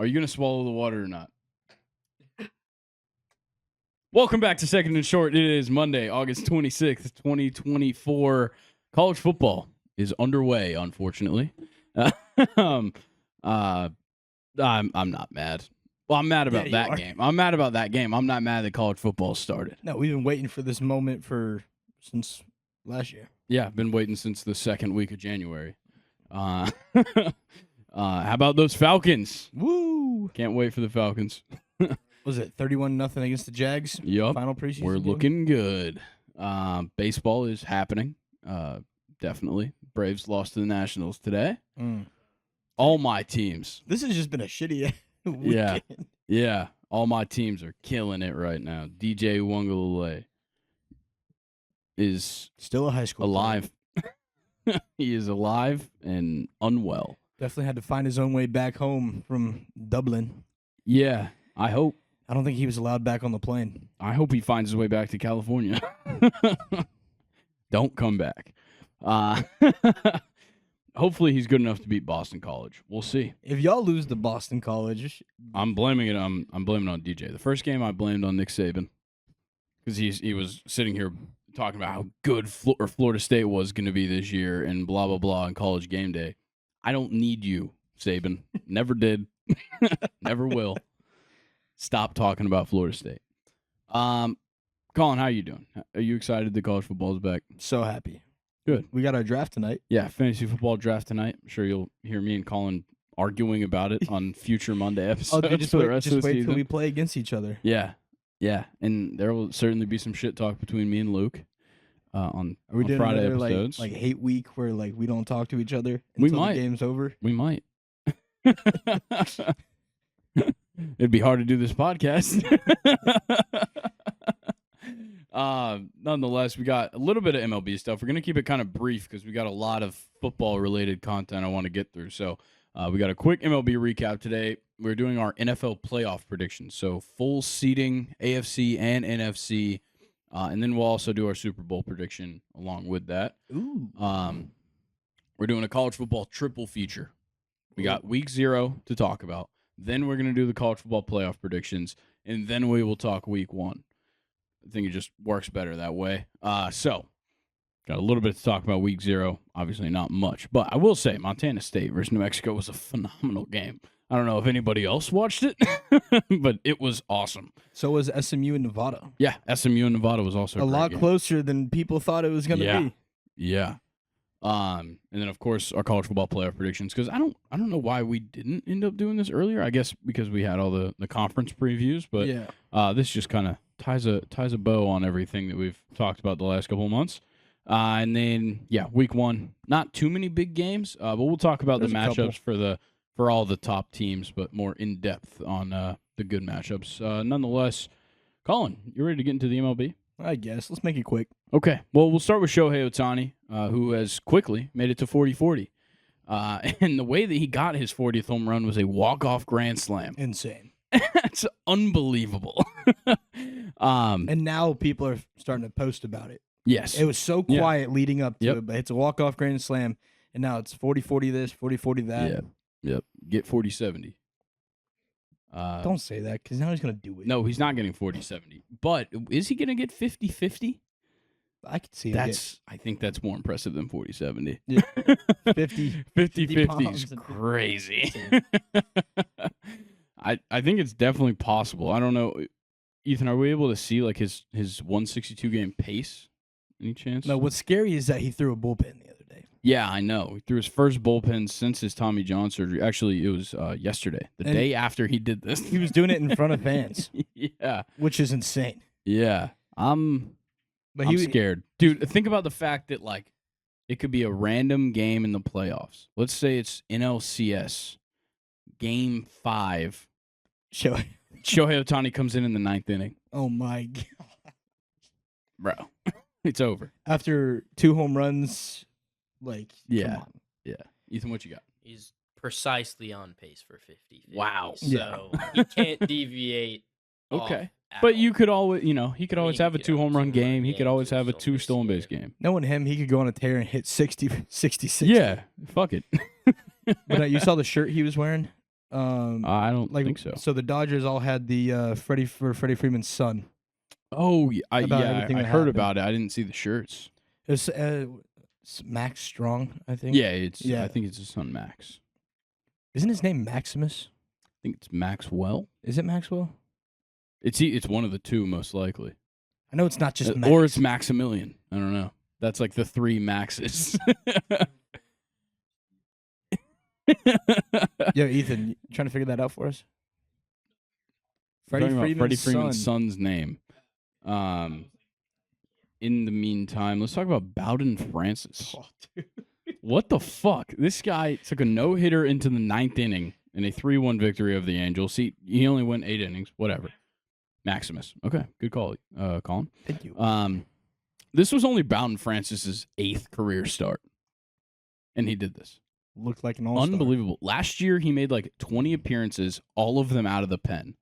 Are you going to swallow the water or not? Welcome back to Second and Short. It is Monday, August 26th, 2024. College football is underway, unfortunately. I'm not mad. Well, I'm mad about that game. I'm mad about that game. I'm not mad that college football started. No, we've been waiting for this moment since last year. Yeah, I've been waiting since the second week of January. How about those Falcons? Woo! Can't wait for the Falcons. Was it 31-0 against the Jags? Yup. Final preseason We're game? looking good. Baseball is happening. Definitely. Braves lost to the Nationals today. All my teams. This has just been a shitty weekend. Yeah. Yeah. All my teams are killing it right now. DJ Uwangalele is Still a high school alive. He is alive and unwell. Definitely had to find his own way back home from Dublin. Yeah, I hope. I don't think he was allowed back on the plane. I hope he finds his way back to California. Don't come back. Hopefully he's good enough to beat Boston College. We'll see. If y'all lose to Boston College, I'm blaming it. I'm blaming it on DJ. The first game I blamed on Nick Saban because he was sitting here talking about how good Florida State was going to be this year and blah blah blah on College Game Day. I don't need you, Saban. Never did. Never will. Stop talking about Florida State. Colin, how you doing? Are you excited that college football is back? so happy. Good. We got our draft tonight. Yeah, fantasy football draft tonight. I'm sure you'll hear me and Colin arguing about it on future Monday episodes Just for the wait, rest just of the wait season. till we play against each other. Yeah, and there will certainly be some shit talk between me and Luke on Are we doing Friday another, episodes. like hate week where we don't talk to each other We until might. the game's over? We might. It'd be hard to do this podcast. Nonetheless, we got a little bit of MLB stuff. We're going to keep it kind of brief because we got a lot of football-related content I want to get through. So we got a quick MLB recap today. We're doing our NFL playoff predictions. So full seeding, AFC and NFC. And then we'll also do our Super Bowl prediction along with that. Ooh. We're doing a college football triple feature. We got week 0 to talk about. Then we're going to do the college football playoff predictions. And then we will talk week 1. I think it just works better that way. So, got a little bit to talk about week 0. Obviously not much. But I will say Montana State versus New Mexico was a phenomenal game. I don't know if anybody else watched it, but it was awesome. So was SMU and Nevada. Yeah, SMU and Nevada was also A lot game. closer than people thought it was going to be. Yeah. And then of course our college football playoff predictions because I don't know why we didn't end up doing this earlier. I guess because we had all the conference previews, but Yeah. this just kind of ties a bow on everything that we've talked about the last couple of months. And then week 1, not too many big games, but we'll talk about There's the a couple. matchups for all the top teams, but more in depth on the good matchups. Nonetheless, Colin, you ready to get into the MLB? I guess. Let's make it quick. Okay. Well, we'll start with Shohei Ohtani, who has quickly made it to 40-40. And the way that he got his 40th home run was a walk-off grand slam. Insane. It's unbelievable. And now people are starting to post about it. Yes. It was so quiet leading up to Yep. it, but it's a walk-off grand slam, and now it's 40-40 this, 40-40 that. Yep. Get 40-70. Don't say that, because now he's going to do it. No, he's not getting 40-70. But is he going to get 50-50? I could see it. I think that's more impressive than 40-70. Yeah. 50 50-50 is bombs. crazy. I think it's definitely possible. I don't know. Ethan, are we able to see like his 162 game pace? Any chance? No, what's scary is that he threw a bullpen the other day. Yeah, I know. He threw his first bullpen since his Tommy John surgery. Actually, it was yesterday, the day after he did this. He was doing it in front of fans. Yeah. Which is insane. Yeah. I'm scared. Dude, think about the fact that like it could be a random game in the playoffs. Let's say it's NLCS game 5. Shohei Ohtani comes in the 9th inning. Oh, my God. Bro, it's over. After 2 home runs, come on. Yeah. Ethan, what you got? He's precisely on pace for 50. Wow. So he can't deviate. Okay. off But at you all. could always, he could always he have a could 2 have a home run 2-home game. He could game, always 2 have a 2 stolen stolen base, base game. Knowing him, he could go on a tear and hit 60, 66. Yeah. Fuck it. But you saw the shirt he was wearing? I don't think so. So the Dodgers all had the Freddie Freeman's son. Oh, I everything that heard happened. about it. I didn't see the shirts. It's Max Strong, I think. Yeah, Yeah. I think it's his son Max. Isn't his name Maximus? I think it's Maxwell. Is it Maxwell? It's one of the two, most likely. I know it's not just Max. Or it's Maximilian. I don't know. That's like the three Maxes. Yo, Ethan, you trying to figure that out for us? Freddie Freeman's son's name. In the meantime, let's talk about Bowden Francis. Oh, dude. What the fuck? This guy took a no-hitter into the 9th inning in a 3-1 victory of the Angels. He only went 8 innings. Whatever. Maximus. Okay, good call, Colin. Thank you. This was only Bowden Francis's 8th career start, and he did this. Looked like an all-star. Unbelievable. Last year, he made like 20 appearances, all of them out of the pen.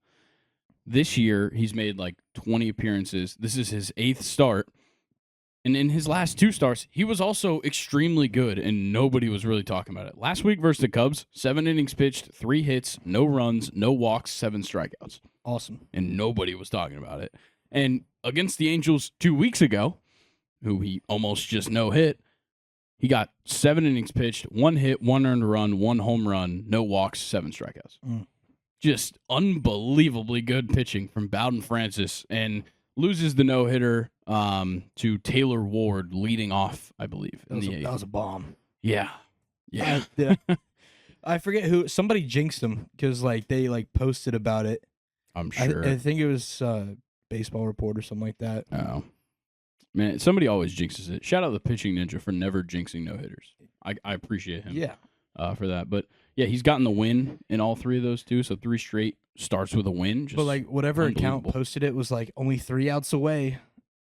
This year, he's made like 20 appearances. This is his 8th start. And in his last 2 starts, he was also extremely good, and nobody was really talking about it. Last week versus the Cubs, 7 innings pitched, 3 hits, no runs, no walks, 7 strikeouts. Awesome. And nobody was talking about it. And against the Angels 2 weeks ago, who he almost just no-hit, he got 7 innings pitched, 1 hit, 1 earned run, 1 home run, no walks, 7 strikeouts. Just unbelievably good pitching from Bowden Francis, and loses the no-hitter to Taylor Ward leading off, I believe. That was a bomb. Yeah. Yeah. I forget who. Somebody jinxed him because they posted about it. I'm sure. I think it was Baseball Report or something like that. Oh. Man, somebody always jinxes it. Shout out the pitching ninja for never jinxing no-hitters. I appreciate him for that. But, yeah, he's gotten the win in all 3 of those too, so 3 straight starts with a win. Just but, whatever account posted it was, only 3 outs away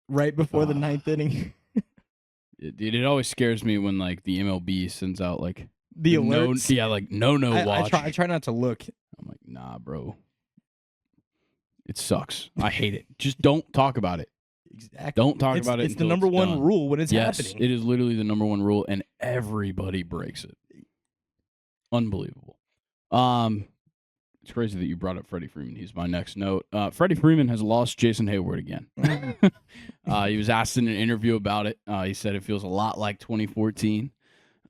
right before the 9th inning. It always scares me when, the MLB sends out, the alerts. No, watch. I try not to look. I'm like, nah, bro. It sucks. I hate it. Just don't talk about it. Exactly. Don't talk about it. It's the number one rule when it's happening. Yes, it is literally the number one rule, and everybody breaks it. Unbelievable. It's crazy that you brought up Freddie Freeman. He's my next note. Freddie Freeman has lost Jason Hayward again. He was asked in an interview about it. He said it feels a lot like 2014.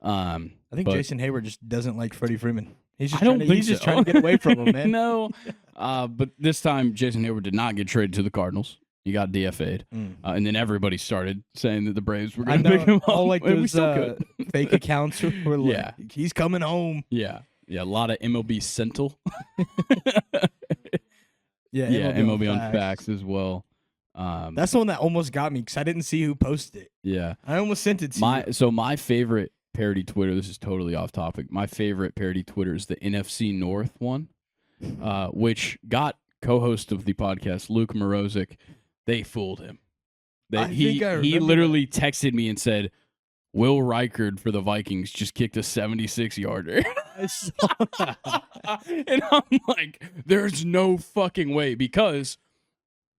I think Jason Hayward just doesn't like Freddie Freeman. He's just so. Trying to get away from him, man. No. But this time, Jason Hayward did not get traded to the Cardinals. He got DFA'd. And then everybody started saying that the Braves were going to pick him up. All those fake accounts were he's coming home. Yeah. Yeah, a lot of MLB Sentinel. MLB on Facts as well. That's the one that almost got me because I didn't see who posted it. Yeah. I almost sent it to you. So my favorite parody Twitter, this is totally off topic. My favorite parody Twitter is the NFC North one, which got co-host of the podcast, Luke Morozic. They fooled him. He literally texted me and said, Will Reichard for the Vikings just kicked a 76-yarder. I saw that. And I'm like, there's no fucking way. Because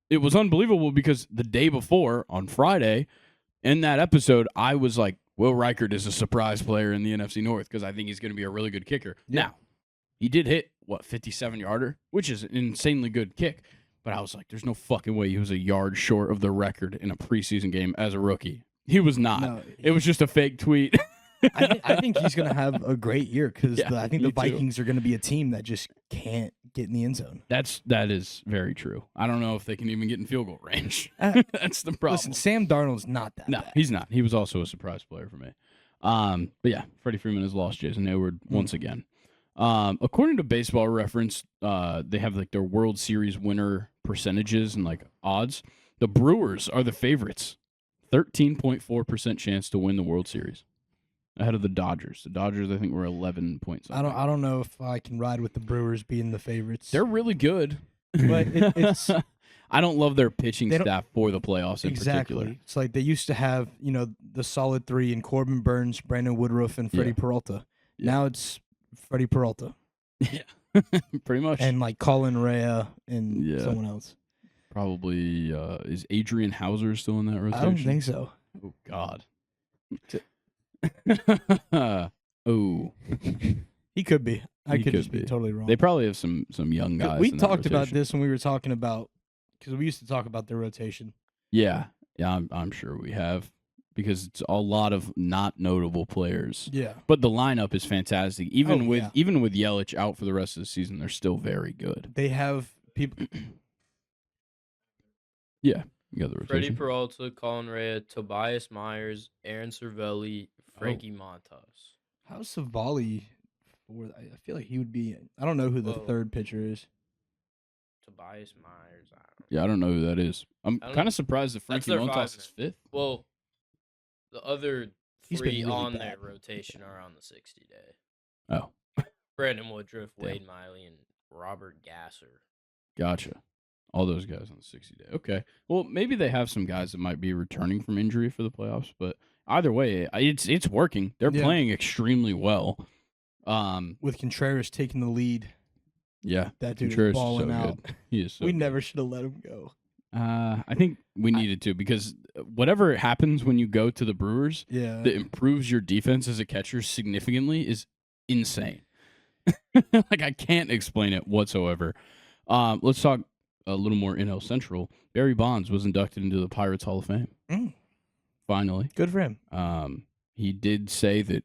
it was unbelievable because the day before, on Friday, in that episode, I was like, Will Reichard is a surprise player in the NFC North because I think he's going to be a really good kicker. Yeah. Now, he did hit, 57-yarder, which is an insanely good kick. But I was like, there's no fucking way he was a yard short of the record in a preseason game as a rookie. He was not. No, it was just a fake tweet. I think he's going to have a great year because I think the Vikings are going to be a team that just can't get in the end zone. That is very true. I don't know if they can even get in field goal range. That's the problem. Listen, Sam Darnold's not that bad. He's not. He was also a surprise player for me. But yeah, Freddie Freeman has lost Jason Hayward once again. According to Baseball Reference, they have their World Series winner percentages and odds. The Brewers are the favorites. 13.4% chance to win the World Series, ahead of the Dodgers. The Dodgers, I think, were 11 points. I don't know if I can ride with the Brewers being the favorites. They're really good, but it's. I don't love their pitching staff for the playoffs in particular. It's like they used to have the solid 3 in Corbin Burns, Brandon Woodruff, and Freddie Peralta. Yeah. Now it's Freddie Peralta. Yeah, pretty much. And Colin Rea and someone else. Probably is Adrian Hauser still in that rotation? I don't think so. Oh God. Oh. He could be. I He could could just be be. totally wrong. They probably have some young guys. We in that talked about rotation. this when we were talking about because we used to talk about their rotation. Yeah, I'm sure we have because it's a lot of not notable players. Yeah. But the lineup is fantastic. Even with yeah. Yelich out for the rest of the season, they're still very good. They have people. Yeah, you got the Freddie rotation. Peralta, Colin Rea, Tobias Myers, Aaron Cervelli, Frankie Montas. How's Savali? I feel like he would be. I don't know who the Whoa. third pitcher is. Tobias Myers. Yeah, I don't know who that is. I'm I don't- kind of surprised that That's Frankie their Montas is five-man. fifth. Well, the other He's been three really on bad. their rotation are on the 60-day. Oh, Brandon Woodruff, Damn. Wade Miley, and Robert Gasser. gotcha. All those guys on the 60-day. Okay. Well, maybe they have some guys that might be returning from injury for the playoffs, but either way, it's working. They're Yeah. playing extremely well. With Contreras taking the lead, Yeah. that dude Contreras is is balling so out. good. He is so We good. never should have let him go. I think we needed to because whatever happens when you go to the Brewers Yeah. that improves your defense as a catcher significantly is insane. Like I can't explain it whatsoever. Let's talk a little more NL Central. Barry Bonds was inducted into the Pirates Hall of Fame. Mm. Finally. Good for him. He did say that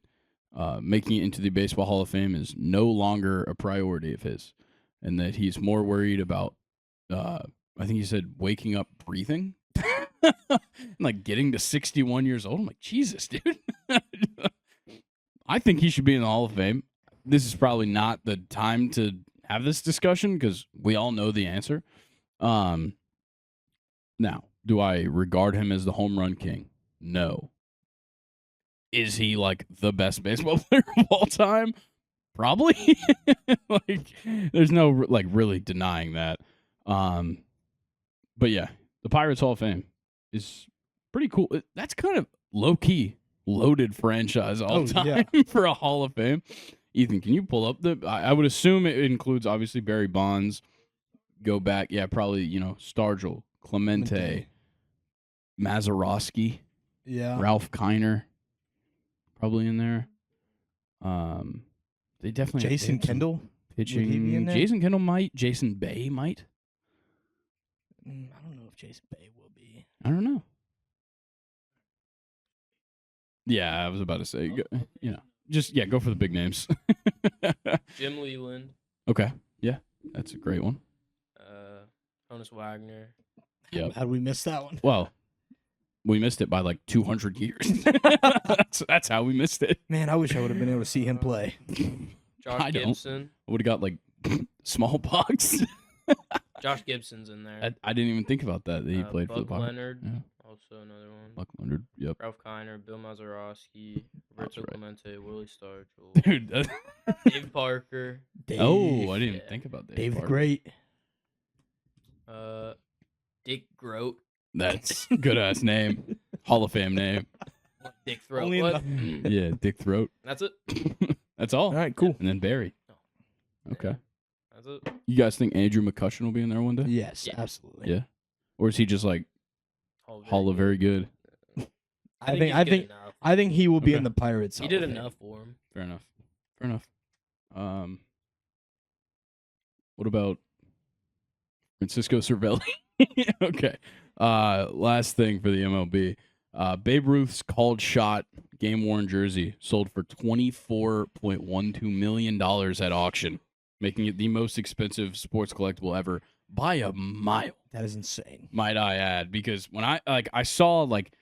making it into the Baseball Hall of Fame is no longer a priority of his, and that he's more worried about, I think he said, waking up breathing, like getting to 61 years old. I'm like, Jesus, dude. I think he should be in the Hall of Fame. This is probably not the time to have this discussion because we all know the answer. Now, do I regard him as the home run king? No. Is he like the best baseball player of all time? Probably. Like, there's no like really denying that. But yeah, the Pirates Hall of Fame is pretty cool. That's kind of low key loaded franchise all time for a Hall of Fame. Ethan, can you pull up I would assume it includes obviously Barry Bonds. Go back, yeah, probably Stargell, Clemente, Mazeroski, Ralph Kiner, probably in there. They definitely Jason Kendall pitching. Would he be in there? Jason Kendall might. Jason Bay might. I don't know if Jason Bay will be. I don't know. Yeah, I was about to say, go for the big names. Jim Leland, Okay, yeah, that's a great one. Honus Wagner. Yep. How did we miss that one? Well, we missed it by like 200 years. That's how we missed it. Man, I wish I would have been able to see him play. Josh I don't. Gibson. I would have got like smallpox. Josh Gibson's in there. I didn't even think about that he played for the Buck Pirates. Leonard, Yeah. also another one. Buck Leonard. Yep. Ralph Kiner, Bill Mazeroski, That's Roberto right. Clemente, Willie Stargell, Dude. Dave Parker, Oh, I didn't yeah. think about that. Dave the Great. Dick Groat. That's a good ass name. Hall of Fame name. Dick Throat. Only What? Yeah, Dick Throat. That's it. That's all. All right, cool. And then Barry. No. Okay. That's it. You guys think Andrew McCutcheon will be in there one day? Yes, Yeah. absolutely. Yeah. Or is he just like Hall of Very Good? I he's think good enough. I think he will be Okay. in the Pirates. He Hall did of Fame. enough for him. Fair enough. Fair enough. What about Francisco Cervelli? Okay. Last thing for the MLB. Babe Ruth's called shot game worn jersey sold for $24.12 million at auction, making it the most expensive sports collectible ever by a mile. That is insane. Might I add, because when I saw like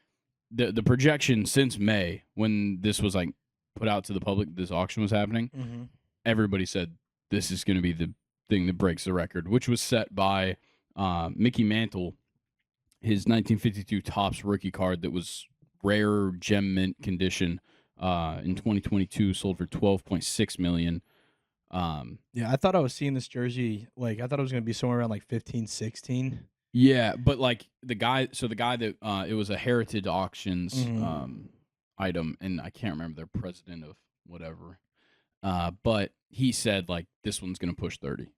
the projection since May when this was like put out to the public, this auction was happening. Mm-hmm. Everybody said this is going to be the thing that breaks the record, which was set by Mickey Mantle, his 1952 Topps rookie card that was rare gem mint condition in 2022 sold for $12.6 million. Yeah, I thought I was seeing this jersey. Like, I thought it was going to be somewhere around like 15, 16. Yeah, but like the guy that it was a Heritage Auctions item, and I can't remember their president of whatever. But he said like this one's gonna push 30.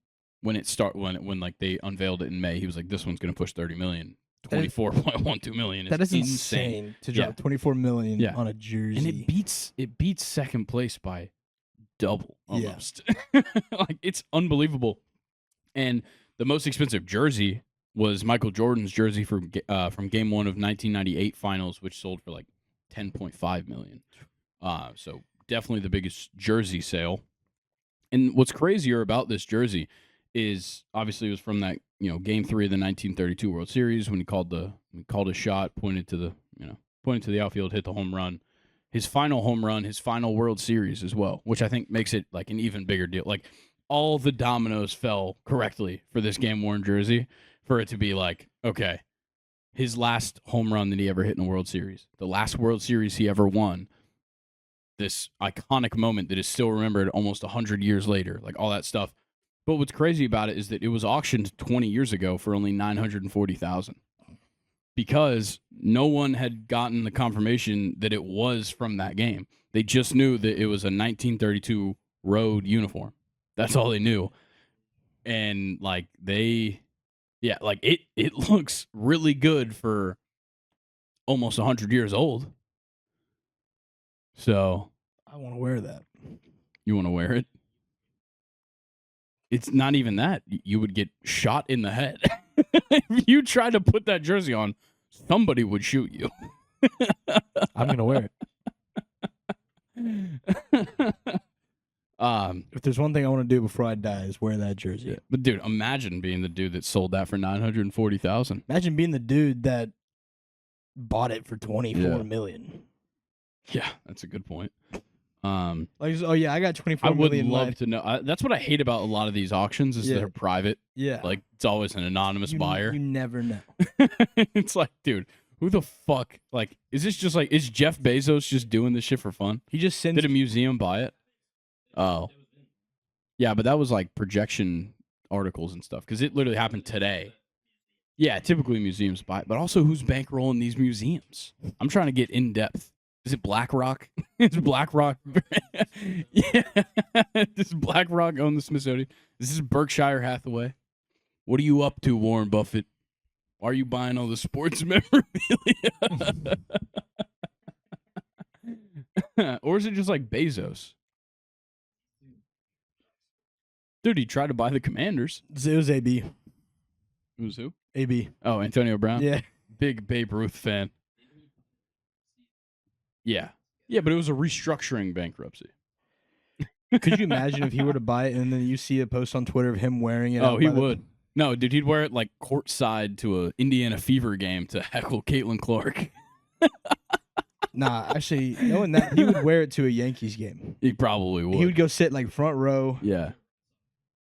When like they unveiled it in May, he was like, this one's gonna push 30 million. 24.12 million is That is insane. insane to drop 24 million Yeah. on a jersey. And it beats second place by double Yeah. almost. Like, it's unbelievable. And the most expensive jersey was Michael Jordan's jersey from Game 1 of 1998 Finals, which sold for like $10.5 million. So definitely the biggest jersey sale. And what's crazier about this jersey is obviously it was from that Game 3 of the 1932 World Series when he called a shot, pointed to the outfield, hit the home run. His final home run, his final World Series as well, which I think makes it like an even bigger deal. Like, all the dominoes fell correctly for this game-worn jersey for it to be like, okay, his last home run that he ever hit in a World Series, the last World Series he ever won, this iconic moment that is still remembered almost 100 years later, like all that stuff. But what's crazy about it is that it was auctioned 20 years ago for only $940,000 because no one had gotten the confirmation that it was from that game. They just knew that it was a 1932 road uniform. That's all they knew. And like it looks really good for almost 100 years old. So I want to wear that. You want to wear it? It's not even that. You would get shot in the head. If you tried to put that jersey on, somebody would shoot you. I'm going to wear it. If there's one thing I want to do before I die is wear that jersey. Yeah. But dude, imagine being the dude that sold that for $940,000. Imagine being the dude that bought it for $24 million. Yeah, that's a good point. I got 24 I would million. love to know. That's what I hate about a lot of these auctions is they're private. Yeah. Like, it's always an anonymous buyer. You never know. It's like, dude, who the fuck? Like, is Jeff Bezos just doing this shit for fun? He just sends. Did a museum buy it? Oh. Yeah, but that was like projection articles and stuff because it literally happened today. Yeah, typically museums buy it, but also who's bankrolling these museums? I'm trying to get in depth. Is it BlackRock? Is BlackRock? Yeah. Does BlackRock own the Smithsonian? Is this Berkshire Hathaway? What are you up to, Warren Buffett? Why are you buying all the sports memorabilia? Or is it just like Bezos? Dude, he tried to buy the Commanders. It was AB. It was who? AB. Oh, Antonio Brown? Yeah. Big Babe Ruth fan. Yeah. Yeah, but it was a restructuring bankruptcy. Could you imagine if he were to buy it and then you see a post on Twitter of him wearing it? Oh, he would. No, dude, he'd wear it like courtside to a Indiana Fever game to heckle Caitlin Clark. Nah, actually, knowing that, he would wear it to a Yankees game. He probably would. He would go sit like front row. Yeah.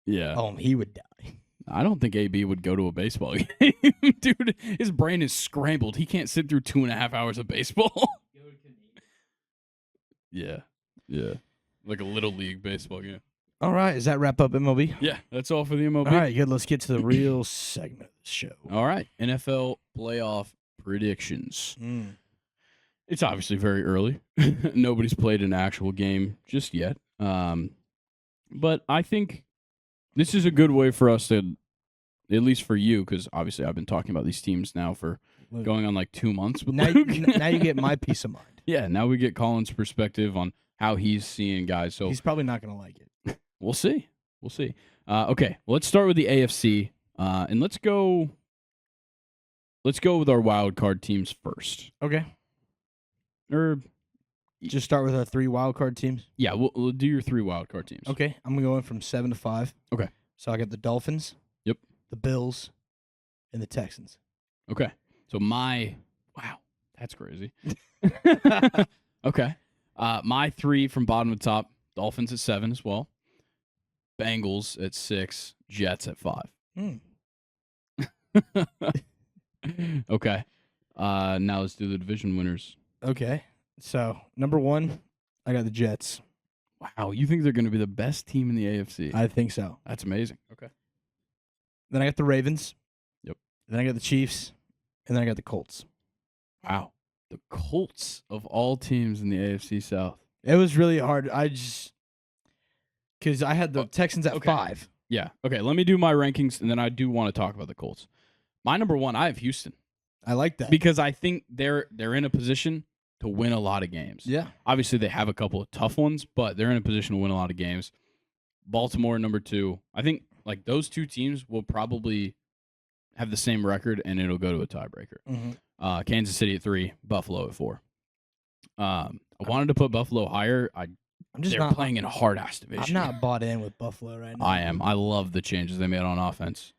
Yeah. Oh, he would die. I don't think AB would go to a baseball game. Dude, his brain is scrambled. He can't sit through 2.5 hours of baseball. Yeah. Yeah. Like a little league baseball game. All right. Does that wrap up MLB? Yeah, that's all for the MLB. All right, good. Let's get to the real segment of the show. All right. NFL playoff predictions. It's obviously very early. Nobody's played an actual game just yet. But I think this is a good way for us to, at least for you, because obviously I've been talking about these teams now for going on like 2 months with now, Luke. now you get my peace of mind. Yeah, now we get Colin's perspective on how he's seeing guys. So he's probably not going to like it. We'll see. We'll see. Okay, let's start with the AFC, and let's go with our wild card teams first. Okay. Or just start with our 3 wild card teams. Yeah, we'll do your 3 wild card teams. Okay, I'm going from 7 to 5. Okay. So I got the Dolphins. Yep. The Bills, and the Texans. Okay. So wow, that's crazy. Okay. My 3 from bottom to top: Dolphins at 7 as well. Bengals at 6. Jets at 5. Okay. Now let's do the division winners. Okay. So number 1, I got the Jets. Wow, you think they're going to be the best team in the AFC? I think so. That's amazing. Okay. Then I got the Ravens. Yep. Then I got the Chiefs, and then I got the Colts. Wow. The Colts of all teams in the AFC South. It was really hard. Because I had the Texans at 5. Yeah. Okay, let me do my rankings, and then I do want to talk about the Colts. My number 1, I have Houston. I like that. Because I think they're in a position to win a lot of games. Yeah. Obviously, they have a couple of tough ones, but they're in a position to win a lot of games. Baltimore, number 2. I think like those two teams will probably have the same record, and it'll go to a tiebreaker. Mm-hmm. Kansas City at 3, Buffalo at 4. I wanted to put Buffalo higher. They're playing in a hard-ass division. I'm not bought in with Buffalo right now. I am. I love the changes they made on offense.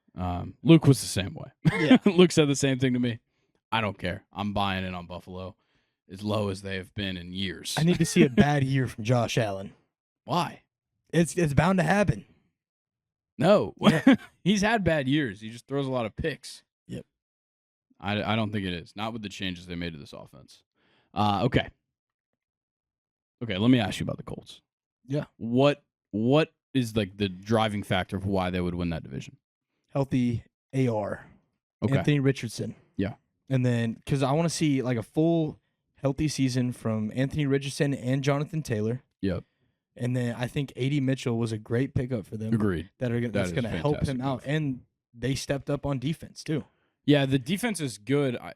Luke was the same way. Yeah. Luke said the same thing to me. I don't care. I'm buying in on Buffalo as low as they have been in years. I need to see a bad year from Josh Allen. Why? It's bound to happen. No. Yeah. He's had bad years. He just throws a lot of picks. Yep. I don't think it is. Not with the changes they made to this offense. Okay. Okay, let me ask you about the Colts. Yeah. What is like the driving factor of why they would win that division? Healthy AR. Okay. Anthony Richardson. Yeah. And then, because I want to see like a full healthy season from Anthony Richardson and Jonathan Taylor. Yep. And then I think A.D. Mitchell was a great pickup for them. Agreed. That's going to help him out. And they stepped up on defense too. Yeah, the defense is good. I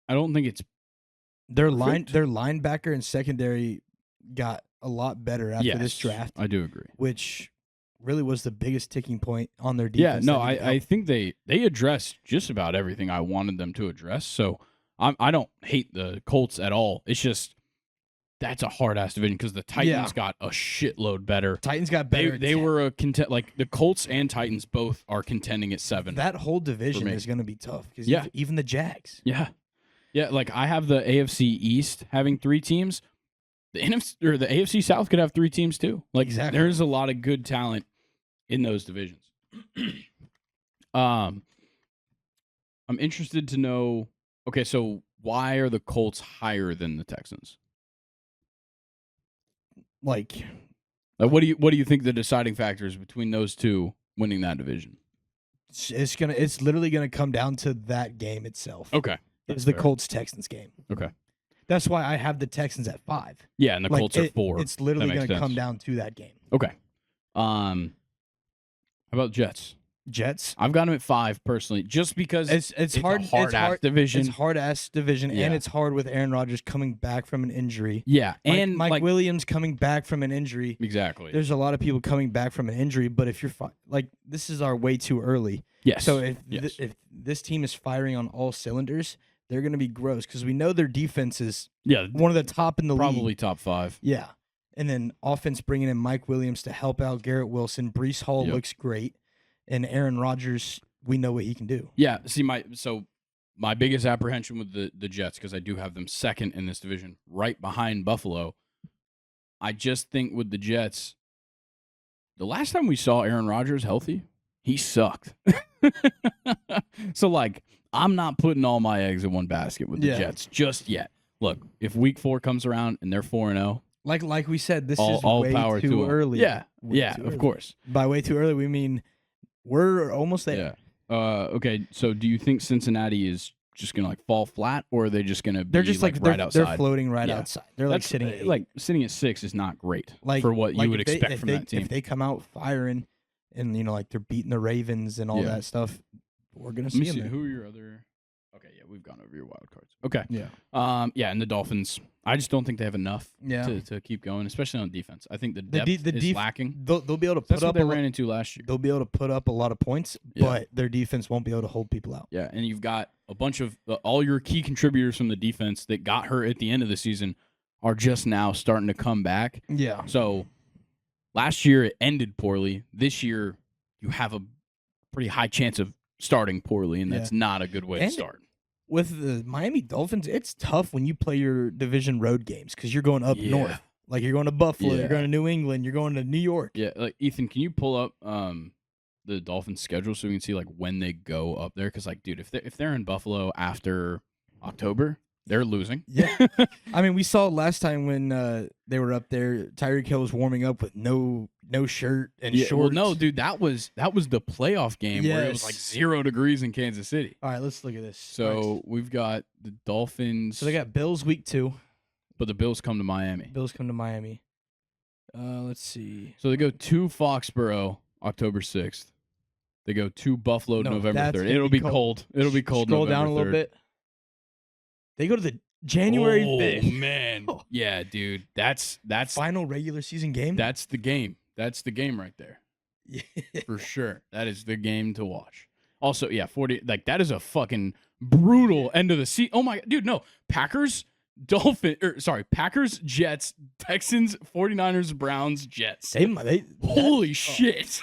don't think it's their linebacker and secondary got a lot better after this draft. I do agree. Which really was the biggest ticking point on their defense. Yeah, no, I think they addressed just about everything I wanted them to address. So I don't hate the Colts at all. It's just that's a hard ass division because the Titans got a shitload better. Titans got better. They were a like the Colts and Titans both are contending at 7. That whole division is going to be tough because even the Jags. Yeah, like I have the AFC East having 3 teams. The NFC or the AFC South could have 3 teams too. Like there's a lot of good talent in those divisions. I'm interested to know. Okay, so why are the Colts higher than the Texans? Like what do you think the deciding factors between those two winning that division? It's literally gonna come down to that game itself. Okay, it's the Colts Texans game. Okay, that's why I have the Texans at 5. Yeah, and the Colts are 4. It's literally gonna come down to that game. Okay. How about Jets? Jets. I've got them at 5 personally, just because it's hard. A hard-ass division. It's hard-ass division, and it's hard with Aaron Rodgers coming back from an injury. Yeah, and Mike Williams coming back from an injury. Exactly. There's a lot of people coming back from an injury, but if you're this is our way too early. Yes. So if this team is firing on all cylinders, they're going to be gross because we know their defense is one of the top in the league. Probably top 5. Yeah. And then offense bringing in Mike Williams to help out Garrett Wilson. Breece Hall looks great. And Aaron Rodgers, we know what he can do. Yeah. See, my biggest apprehension with the Jets, because I do have them 2nd in this division, right behind Buffalo. I just think with the Jets, the last time we saw Aaron Rodgers healthy, he sucked. So, I'm not putting all my eggs in one basket with the Jets just yet. Look, if Week 4 comes around and they're 4-0, like we said, this is all way power too to early. Yeah, Way too of early. course. By way too early, we mean we're almost there. Yeah. Okay. So, do you think Cincinnati is just gonna fall flat, or are they just gonna be they're just right outside? They're floating right outside. They're sitting at 8. Sitting at 6 is not great for what you would expect from that team. If they come out firing, and they're beating the Ravens and all that stuff, we're gonna see them. Who are your other? Okay, yeah, we've gone over your wild cards. Okay. Yeah. Yeah, and the Dolphins. I just don't think they have enough Yeah. to keep going, especially on defense. I think the depth is lacking. They'll be able to That's put what up. they ran into last year. They'll be able to put up a lot of points, but their defense won't be able to hold people out. Yeah, and you've got a bunch of all your key contributors from the defense that got hurt at the end of the season are just now starting to come back. Yeah. So last year it ended poorly. This year you have a pretty high chance of starting poorly, and that's not a good way to start. With the Miami Dolphins, it's tough when you play your division road games because you're going up north. Like you're going to Buffalo, you're going to New England, you're going to New York. Yeah, Ethan, can you pull up the Dolphins' schedule so we can see when they go up there? Because dude, if they're in Buffalo after October, they're losing. Yeah, I mean, we saw last time when they were up there, Tyreek Hill was warming up with no shirt and shorts. Well, no, dude, that was the playoff game where it was 0 degrees in Kansas City. All right, let's look at this. So we've got the Dolphins. So they got Bills week 2. But the Bills come to Miami. Bills come to Miami. Let's see. So they go to Foxborough October 6th. They go to Buffalo November 3rd. It'll be cold. It'll be cold. Scroll November down a little 3rd. bit. They go to the January Oh 5th. man, yeah, dude, that's Final regular season game. that's the game. That's the game right there Yeah. for sure. That is the game to watch. Also, yeah, 40. Like that is a fucking brutal end of the season. Oh my, dude, no, Packers, Packers, Jets, Texans, 49ers, Browns, Jets. Holy shit.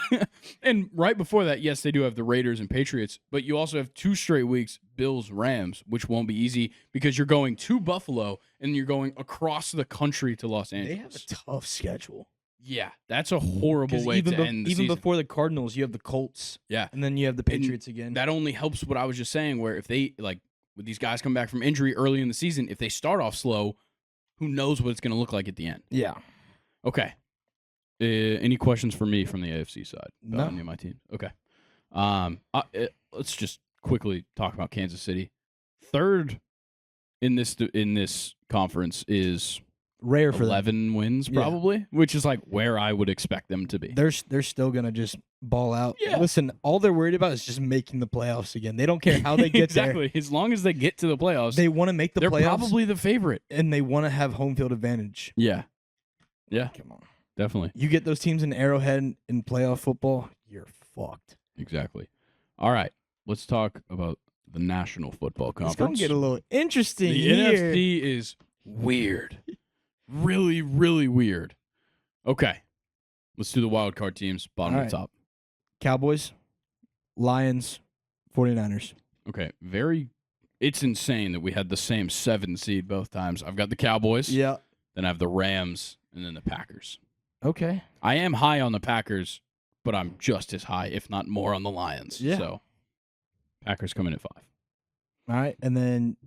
And right before that, yes, they do have the Raiders and Patriots, but you also have 2 straight weeks, Bills, Rams, which won't be easy because you're going to Buffalo and you're going across the country to Los Angeles. They have a tough schedule. Yeah, that's a horrible way to end the even season. before the Cardinals, you have the Colts. Yeah. And then you have the Patriots again. That only helps what I was just saying, where if they, like, with these guys come back from injury early in the season, if they start off slow, who knows what it's going to look like at the end. Yeah. Okay. Any questions for me from the AFC side? No. Any of my team? Okay. Let's just quickly talk about Kansas City. Third in this conference is Rare for 11 wins, probably, which is like where I would expect them to be. They're still gonna just ball out. Yeah. Listen, all they're worried about is just making the playoffs again. They don't care how they get exactly. there. As long as they get to the playoffs, They want to make the they're playoffs. probably the favorite. And they want to have home field advantage. Yeah. Yeah. Come on. Definitely. You get those teams in Arrowhead in playoff football, you're fucked. Exactly. All right. Let's talk about the National Football Conference. It's gonna get a little interesting The here. NFC is weird. Really, really weird. Okay. Let's do the wild card teams, bottom All to top. Cowboys, Lions, 49ers. Okay. It's insane that we had the same 7 seed both times. I've got the Cowboys. Yeah. Then I have the Rams and then the Packers. Okay. I am high on the Packers, but I'm just as high, if not more, on the Lions. Yeah. So Packers come in at 5. All right. And then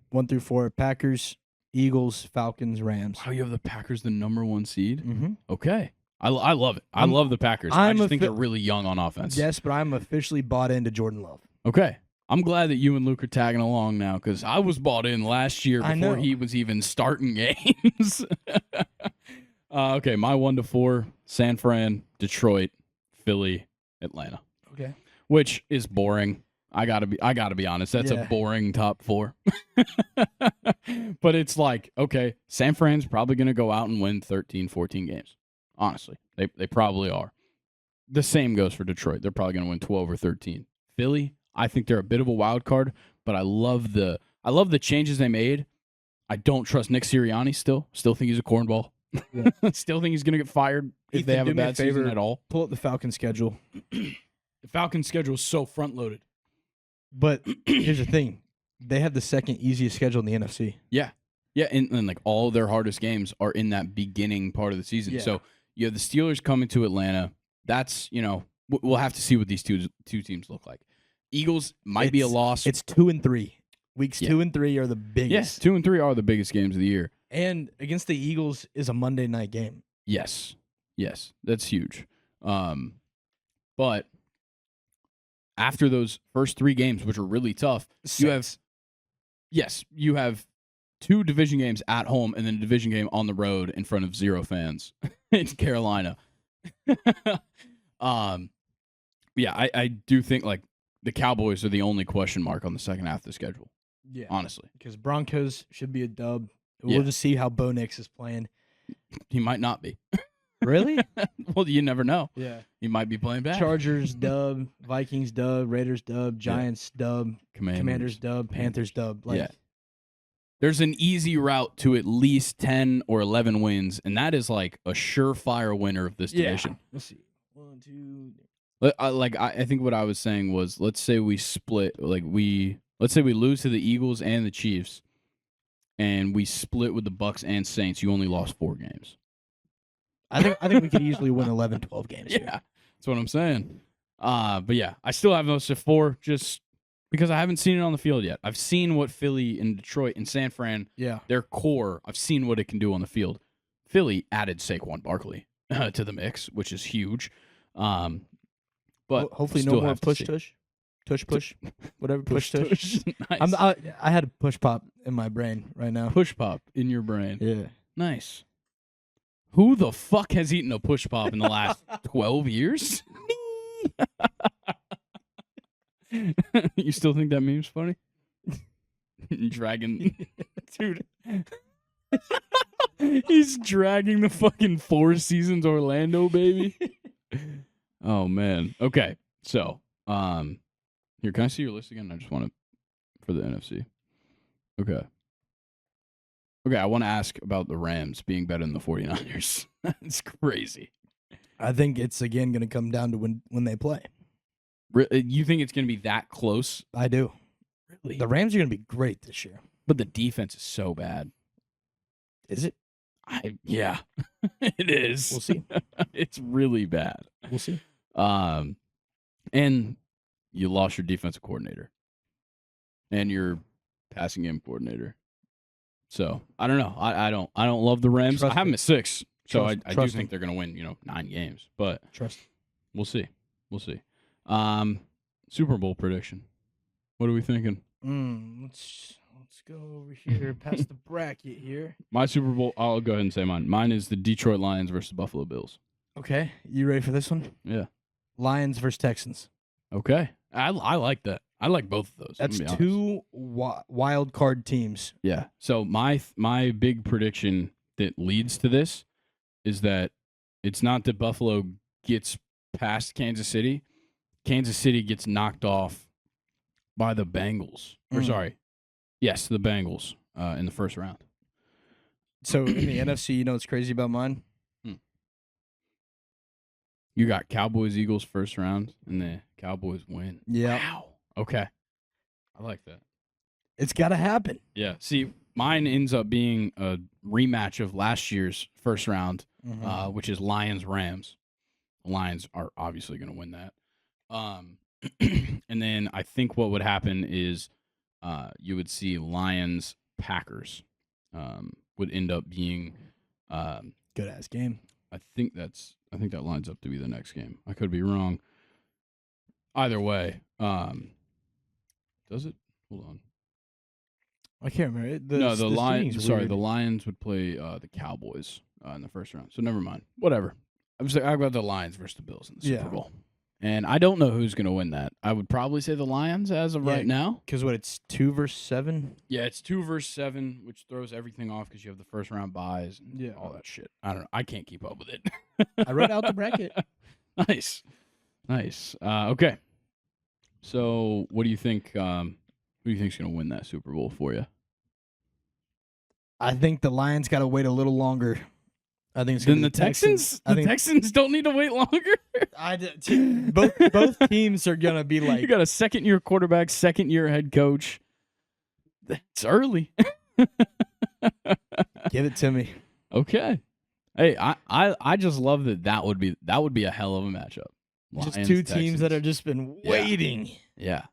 1 through 4, Packers, Eagles, Falcons, Rams. Wow, you have the Packers the number 1 seed? Mm-hmm. Okay. I love it. I love the Packers. I just think they're really young on offense. Yes, but I'm officially bought into Jordan Love. Okay. I'm glad that you and Luke are tagging along now because I was bought in last year before he was even starting games. Okay, my 1 to 4, San Fran, Detroit, Philly, Atlanta. Okay. Which is boring. I gotta be honest. That's a boring top 4. But it's like, okay, San Fran's probably gonna go out and win 13, 14 games. Honestly. They probably are. The same goes for Detroit. They're probably gonna win 12 or 13. Philly, I think they're a bit of a wild card, but I love the changes they made. I don't trust Nick Sirianni still. Still think he's a cornball. Yeah. Still think he's gonna get fired if Ethan, they have do a me a bad season favor. at all. Pull up the Falcon schedule. The Falcons' schedule is so front loaded. But here's the thing. They have the second easiest schedule in the NFC. Yeah. Yeah, and like all their hardest games are in that beginning part of the season. Yeah. So you have the Steelers coming to Atlanta. That's, we'll have to see what these two teams look like. Eagles might be a loss. It's 2 and 3. Weeks 2 and 3 are the biggest. Yes, 2 and 3 are the biggest games of the year. And against the Eagles is a Monday night game. Yes. Yes, that's huge. But after those first 3 games, which are really tough, you have 2 division games at home and then a division game on the road in front of 0 fans in Carolina. Yeah, I do think like the Cowboys are the only question mark on the second half of the schedule. Yeah. Honestly. Because Broncos should be a dub. Yeah. We'll just see how Bo Nix is playing. He might not be. Really? Well, you never know. Yeah. He might be playing bad. Chargers dub, Vikings dub, Raiders dub, Giants dub, Commanders dub, Panthers dub. Like, yeah. There's an easy route to at least 10 or 11 wins, and that is like a surefire winner of this division. Let's see. 1, 2. I think what I was saying was, let's say we split, let's say we lose to the Eagles and the Chiefs, and we split with the Bucks and Saints. You only lost 4 games. I think we could easily win 11, 12 games. Yeah, that's what I'm saying. But yeah, I still have those at 4 just because I haven't seen it on the field yet. I've seen what Philly and Detroit and San Fran, their core, I've seen what it can do on the field. Philly added Saquon Barkley to the mix, which is huge. But hopefully no more push, whatever, push. Nice. I had a push pop in my brain right now. Push pop in your brain. Yeah. Nice. Who the fuck has eaten a push pop in the last 12 years? You still think that meme's funny? Dragging Dude. He's dragging the fucking Four Seasons Orlando, baby. Oh, man. Okay. So, here, can I see your list again? I just want to, for the NFC. Okay. Okay, I want to ask about the Rams being better than the 49ers. That's crazy. I think it's, again, going to come down to when they play. You think it's going to be that close? I do. Really? The Rams are going to be great this year. But the defense is so bad. Is it? Yeah, it is. We'll see. It's really bad. We'll see. And you lost your defensive coordinator and your passing game coordinator. So I don't know. I don't love the Rams. I have them at 6. So I do think they're going to win, 9 games. But we'll see. We'll see. Super Bowl prediction. What are we thinking? Let's go over here past the bracket here. My Super Bowl, I'll go ahead and say mine. Mine is the Detroit Lions versus the Buffalo Bills. Okay. You ready for this one? Yeah. Lions versus Texans. Okay. I like that. I like both of those. That's 2 wild card teams. Yeah. So my big prediction that leads to this is that it's not that Buffalo gets past Kansas City. Kansas City gets knocked off by the Bengals. Yes, the Bengals in the first round. So in the NFC, you know what's crazy about mine? You got Cowboys, Eagles first round, and the Cowboys win. Yeah. Wow. Okay. I like that. It's got to happen. Yeah. See, mine ends up being a rematch of last year's first round, which is Lions-Rams. The Lions are obviously going to win that. And then I think what would happen is you would see Lions-Packers would end up being good-ass game. I think that lines up to be the next game. I could be wrong. Either way, does it? Hold on. I can't remember. The Lions. Sorry, the Lions would play the Cowboys in the first round. So never mind. Whatever. I've got the Lions versus the Bills in the Super Bowl, and I don't know who's going to win that. I would probably say the Lions as of right now. Because it's 2 versus 7. Yeah, it's 2 versus 7, which throws everything off because you have the first round buys and all that shit. I don't know. I can't keep up with it. I read out the bracket. Nice. Okay. So, what do you think? Who do you think's going to win that Super Bowl for you? I think the Lions got to wait a little longer. I think it's the Texans. The Texans don't need to wait longer. Both teams are gonna be like. You got a second-year quarterback, second-year head coach. That's early. Give it to me. Okay. Hey, I just love that would be a hell of a matchup. Just Lions, 2 teams that have just been waiting. Yeah.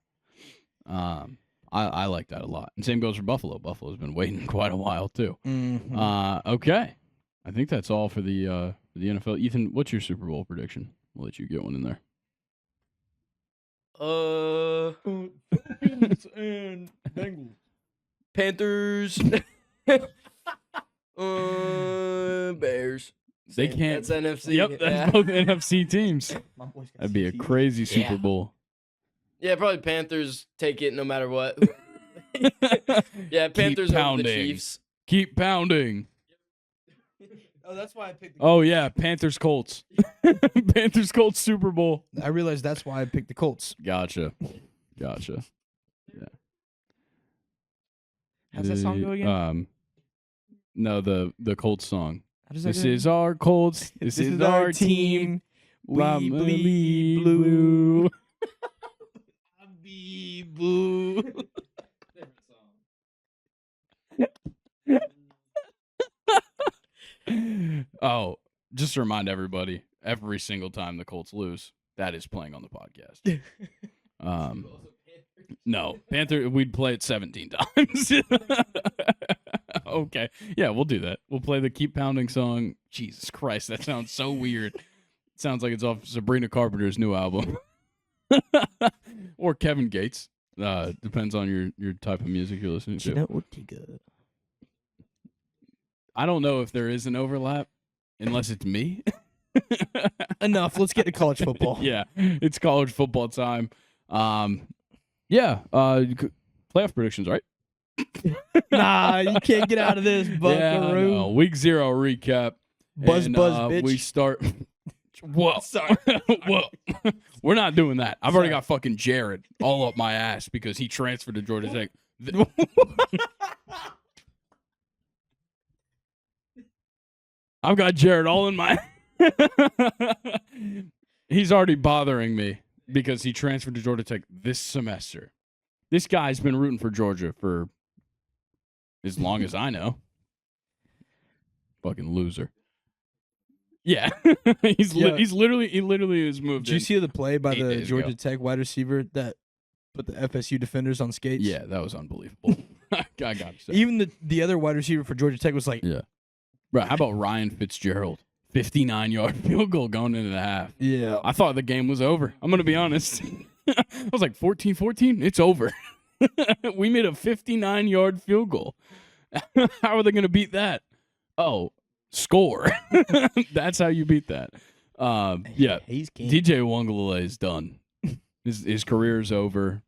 I like that a lot. And same goes for Buffalo. Buffalo's been waiting quite a while too. Okay. I think that's all for the NFL. Ethan, what's your Super Bowl prediction? We'll let you get one in there. And Bengals. Panthers. Bears. They can't. That's NFC. Yep, that's both NFC teams. That'd be a crazy Super Bowl. Yeah, probably Panthers take it no matter what. Yeah, Panthers over the Chiefs. Keep pounding. Oh, that's why I picked the Colts. Oh, yeah, Panthers-Colts. Panthers-Colts Super Bowl. I realized that's why I picked the Colts. Gotcha. Yeah. How's that song go again? No, the Colts song. This is our Colts. This is our team. We bleed blue. Be blue. Oh, just to remind everybody, every single time the Colts lose, that is playing on the podcast. No, Panther, we'd play it 17 times. Okay. Yeah, we'll do that. We'll play the Keep Pounding song. Jesus Christ, that sounds so weird. It sounds like it's off Sabrina Carpenter's new album. Or Kevin Gates. Depends on your type of music you're listening to. I don't know if there is an overlap, unless it's me. Enough. Let's get to college football. Yeah, it's college football time. Playoff predictions, right? Nah, you can't get out of this, Buckaroo. No. Week 0 recap. Buzz, bitch. We start. Whoa. Sorry. Whoa. We're not doing that. I've already got fucking Jared all up my ass because he transferred to Georgia Tech. I've got Jared all in my. He's already bothering me because he transferred to Georgia Tech this semester. This guy's been rooting for Georgia for as long as I know. Fucking loser. Yeah, he literally has moved. Did you see the play by the Georgia ago. Tech wide receiver that put the FSU defenders on skates? Yeah, that was unbelievable. I got to say. Even the other wide receiver for Georgia Tech was like, yeah. Bro, how about Ryan Fitzgerald? 59-yard field goal going into the half. Yeah. I thought the game was over. I'm going to be honest. I was like, 14-14? It's over. We made a 59-yard field goal. How are they going to beat that? Oh, score. That's how you beat that. Yeah. He's king. DJ Uiagalelei is done. His career is over.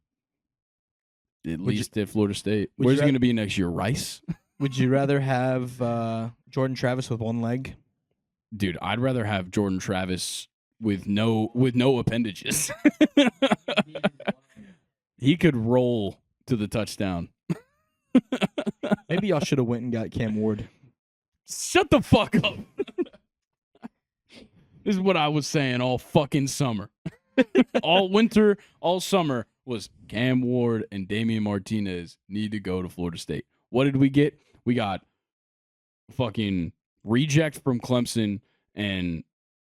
At least at Florida State. Where's he going to be next year? Rice? Would you rather have Jordan Travis with one leg? Dude, I'd rather have Jordan Travis with no appendages. He could roll to the touchdown. Maybe y'all should have went and got Cam Ward. Shut the fuck up. This is what I was saying all fucking summer. All winter, all summer was Cam Ward and Damian Martinez need to go to Florida State. What did we get? We got fucking reject from Clemson and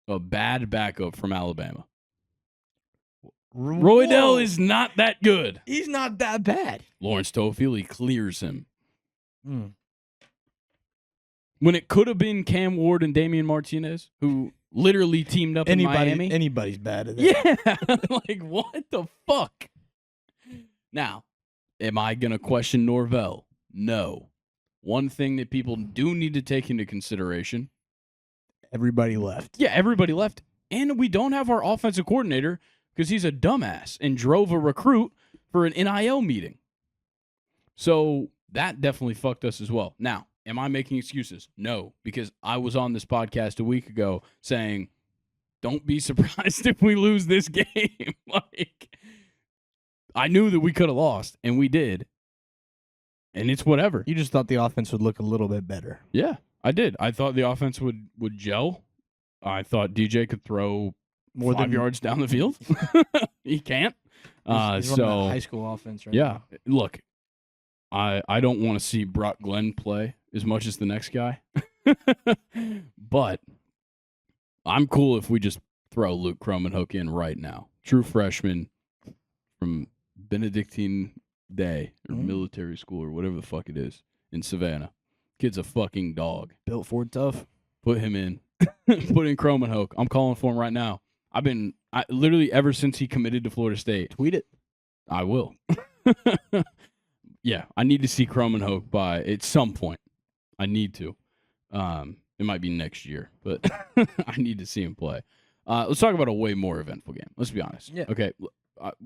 a bad backup from Alabama. Roydell is not that good. He's not that bad. Lawrence Toafili clears him. When it could have been Cam Ward and Damian Martinez, who literally teamed up in Miami. Anybody's bad at that. Yeah. Like, what the fuck? Now, am I going to question Norvell? No. One thing that people do need to take into consideration. Everybody left. Yeah, everybody left. And we don't have our offensive coordinator because he's a dumbass and drove a recruit for an NIL meeting. So that definitely fucked us as well. Now, am I making excuses? No, because I was on this podcast a week ago saying, don't be surprised if we lose this game. Like, I knew that we could have lost, and we did. And it's whatever. You just thought the offense would look a little bit better. Yeah, I did. I thought the offense would gel. I thought DJ could throw more 5 yards down the field. He can't. He's running that high school offense right now. Look, I don't want to see Brock Glenn play as much as the next guy. But I'm cool if we just throw Luke Cromanhook in right now. True freshman from Benedictine Day or military school or whatever the fuck it is in Savannah. Kid's a fucking dog. Built Ford tough. Put him in. Put in Cromanhook. I'm calling for him right now. I literally ever since he committed to Florida State. Tweet it. I will. Yeah, I need to see Cromanhook by at some point. I need to. It might be next year, but I need to see him play. Let's talk about a way more eventful game. Let's be honest. Yeah. Okay,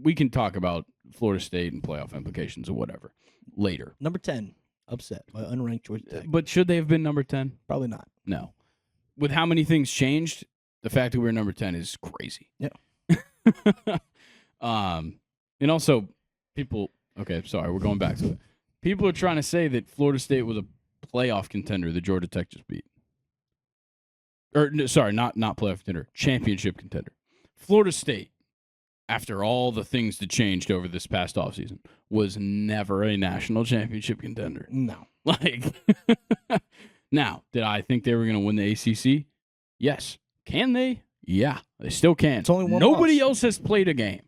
we can talk about Florida State and playoff implications or whatever later. Number 10, upset by unranked Georgia Tech. But should they have been number 10? Probably not. No. With how many things changed, the fact that we're number 10 is crazy. Yeah. And also, people. Okay, sorry, we're going back to it. People are trying to say that Florida State was a playoff contender that Georgia Tech just beat. Or no, sorry, not playoff contender, championship contender. Florida State, after all the things that changed over this past offseason, was never a national championship contender. No. Like, now, did I think they were going to win the ACC? Yes. Can they? Yeah, they still can. It's only one Nobody loss. else has played a game.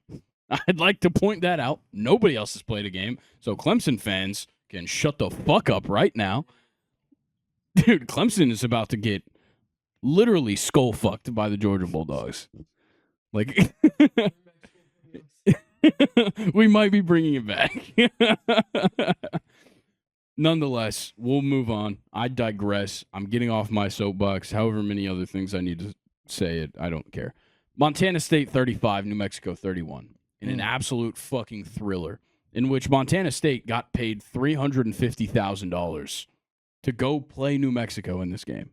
I'd like to point that out. Nobody else has played a game. So Clemson fans can shut the fuck up right now. Dude, Clemson is about to get literally skull fucked by the Georgia Bulldogs. Like, we might be bringing it back. Nonetheless, we'll move on. I digress. I'm getting off my soapbox. However many other things I need to say it, I don't care. Montana State 35, New Mexico 31. In an absolute fucking thriller. in which Montana State got paid $350,000 to go play New Mexico in this game.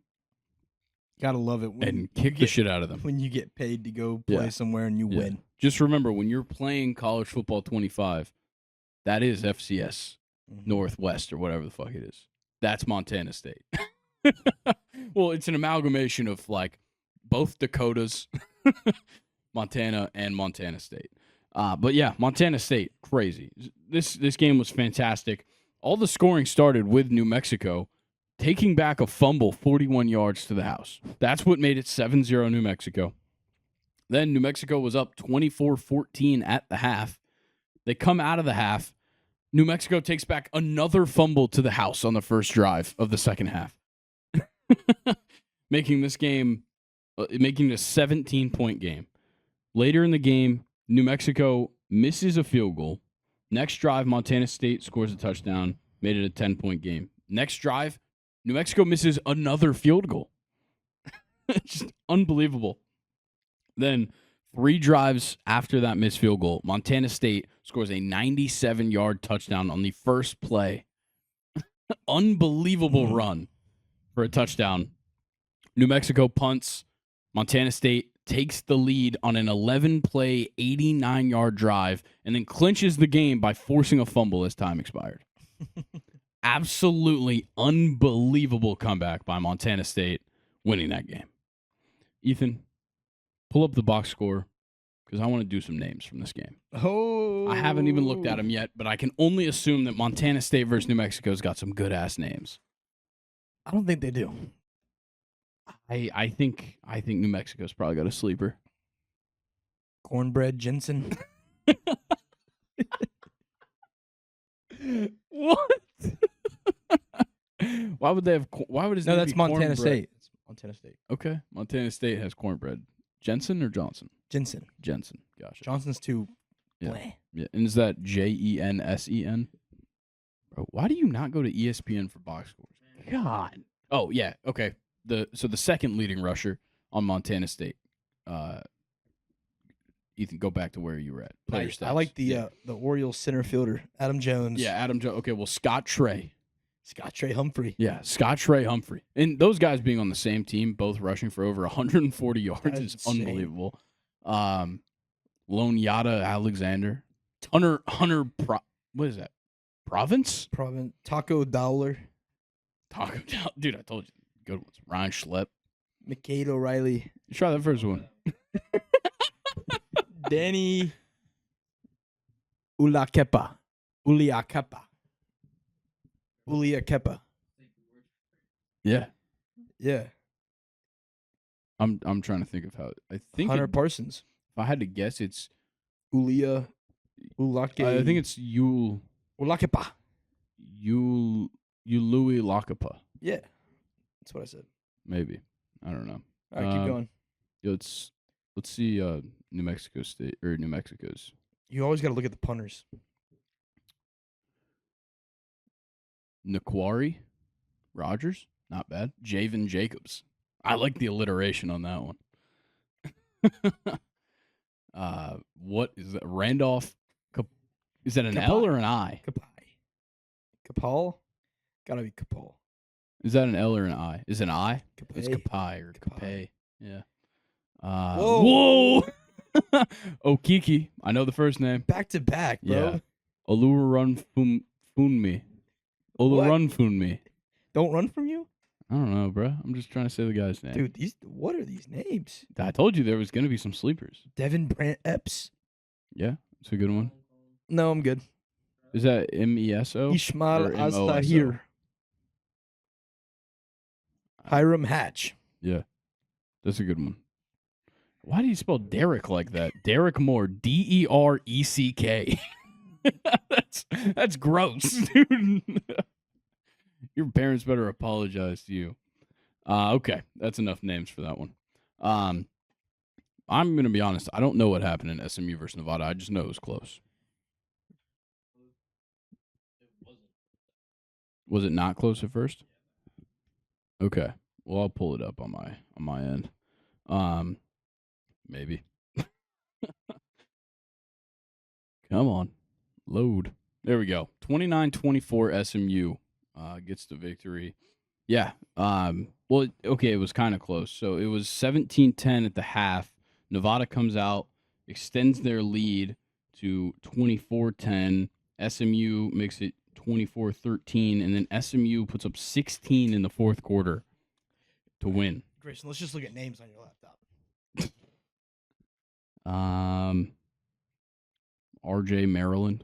Gotta love it when and kick the shit out of them. When you get paid to go play somewhere and you win. Just remember, when you're playing college football 25, that is FCS Northwest or whatever the fuck it is. That's Montana State. Well, it's an amalgamation of like both Dakotas, Montana and Montana State. But yeah, Montana State, crazy. This game was fantastic. All the scoring started with New Mexico taking back a fumble 41 yards to the house. That's what made it 7-0 New Mexico. Then New Mexico was up 24-14 at the half. They come out of the half. New Mexico takes back another fumble to the house on the first drive of the second half. Making this game, making it a 17-point game. Later in the game, New Mexico misses a field goal. Next drive, Montana State scores a touchdown, made it a 10-point game. Next drive, New Mexico misses another field goal. Just unbelievable. Then 3 drives after that missed field goal, Montana State scores a 97-yard touchdown on the first play. Unbelievable run for a touchdown. New Mexico punts. Montana State takes the lead on an 11-play, 89-yard drive and then clinches the game by forcing a fumble as time expired. Absolutely unbelievable comeback by Montana State, winning that game. Ethan, pull up the box score because I want to do some names from this game. Oh, I haven't even looked at them yet, but I can only assume that Montana State versus New Mexico's got some good-ass names. I don't think they do. I think New Mexico's probably got a sleeper. Cornbread Jensen. What? Why would they have? Why would his No, name that's be Montana Cornbread? State. It's Montana State. Okay, Montana State has cornbread. Jensen or Johnson? Jensen. Jensen. Gotcha. Johnson's too. Yeah. Bleh. Yeah, and is that Jensen? Bro, why do you not go to ESPN for box scores? God. Oh yeah. Okay. The second leading rusher on Montana State. Ethan, go back to where you were at. Player stats. I like the Orioles center fielder, Adam Jones. Yeah, Adam Jones. Okay, well, Scott Trey. Humphrey. Yeah, Scott Trey Humphrey. And those guys being on the same team, both rushing for over 140 yards is insane. unbelievable. Lone Yada Alexander. What is that? Province? Taco Dowler. Dude, I told you. Good ones. Ryan Schlepp. McCade O'Reilly. You try that first one. Danny Uliakepa. Yeah. Yeah. I'm trying to think of how. I think Hunter Parsons. If I had to guess, it's Ulake. I think it's Ulakepa. Ului Lakapa. Yeah. That's what I said. Maybe. I don't know. All right, keep going. Let's see New Mexico State or New Mexico's. You always got to look at the punters. Naquari Rogers, not bad. Javen Jacobs. I like the alliteration on that one. What is that? Randolph? Is that an L or an I? Kapal? Gotta be Kapal. Is that an L or an I? Is it an I? Kapay. It's Kapai or Kapay. Yeah. Whoa. Okiki. I know the first name. Back to back, bro. Yeah. Olurunfunmi. Olurunfunmi. Don't run from you? I don't know, bro. I'm just trying to say the guy's name. Dude, what are these names? I told you there was going to be some sleepers. Devin Brant Epps. Yeah, it's a good one. No, I'm good. Is that MESO? Ishmael Aztahir. Hiram Hatch. Yeah, that's a good one. Why do you spell Derek like that? Derek Moore. Dereck. That's gross, dude. Your parents better apologize to you. Okay, that's enough names for that one. I'm going to be honest. I don't know what happened in SMU versus Nevada. I just know it was close. Was it not close at first? Okay. Well, I'll pull it up on my end. Maybe. Come on. Load. There we go. 29-24 SMU gets the victory. Yeah. Well, okay, it was kind of close. So it was 17-10 at the half. Nevada comes out, extends their lead to 24-10. SMU makes it 24-13, and then SMU puts up 16 in the fourth quarter to win. Grayson, let's just look at names on your laptop. RJ Maryland,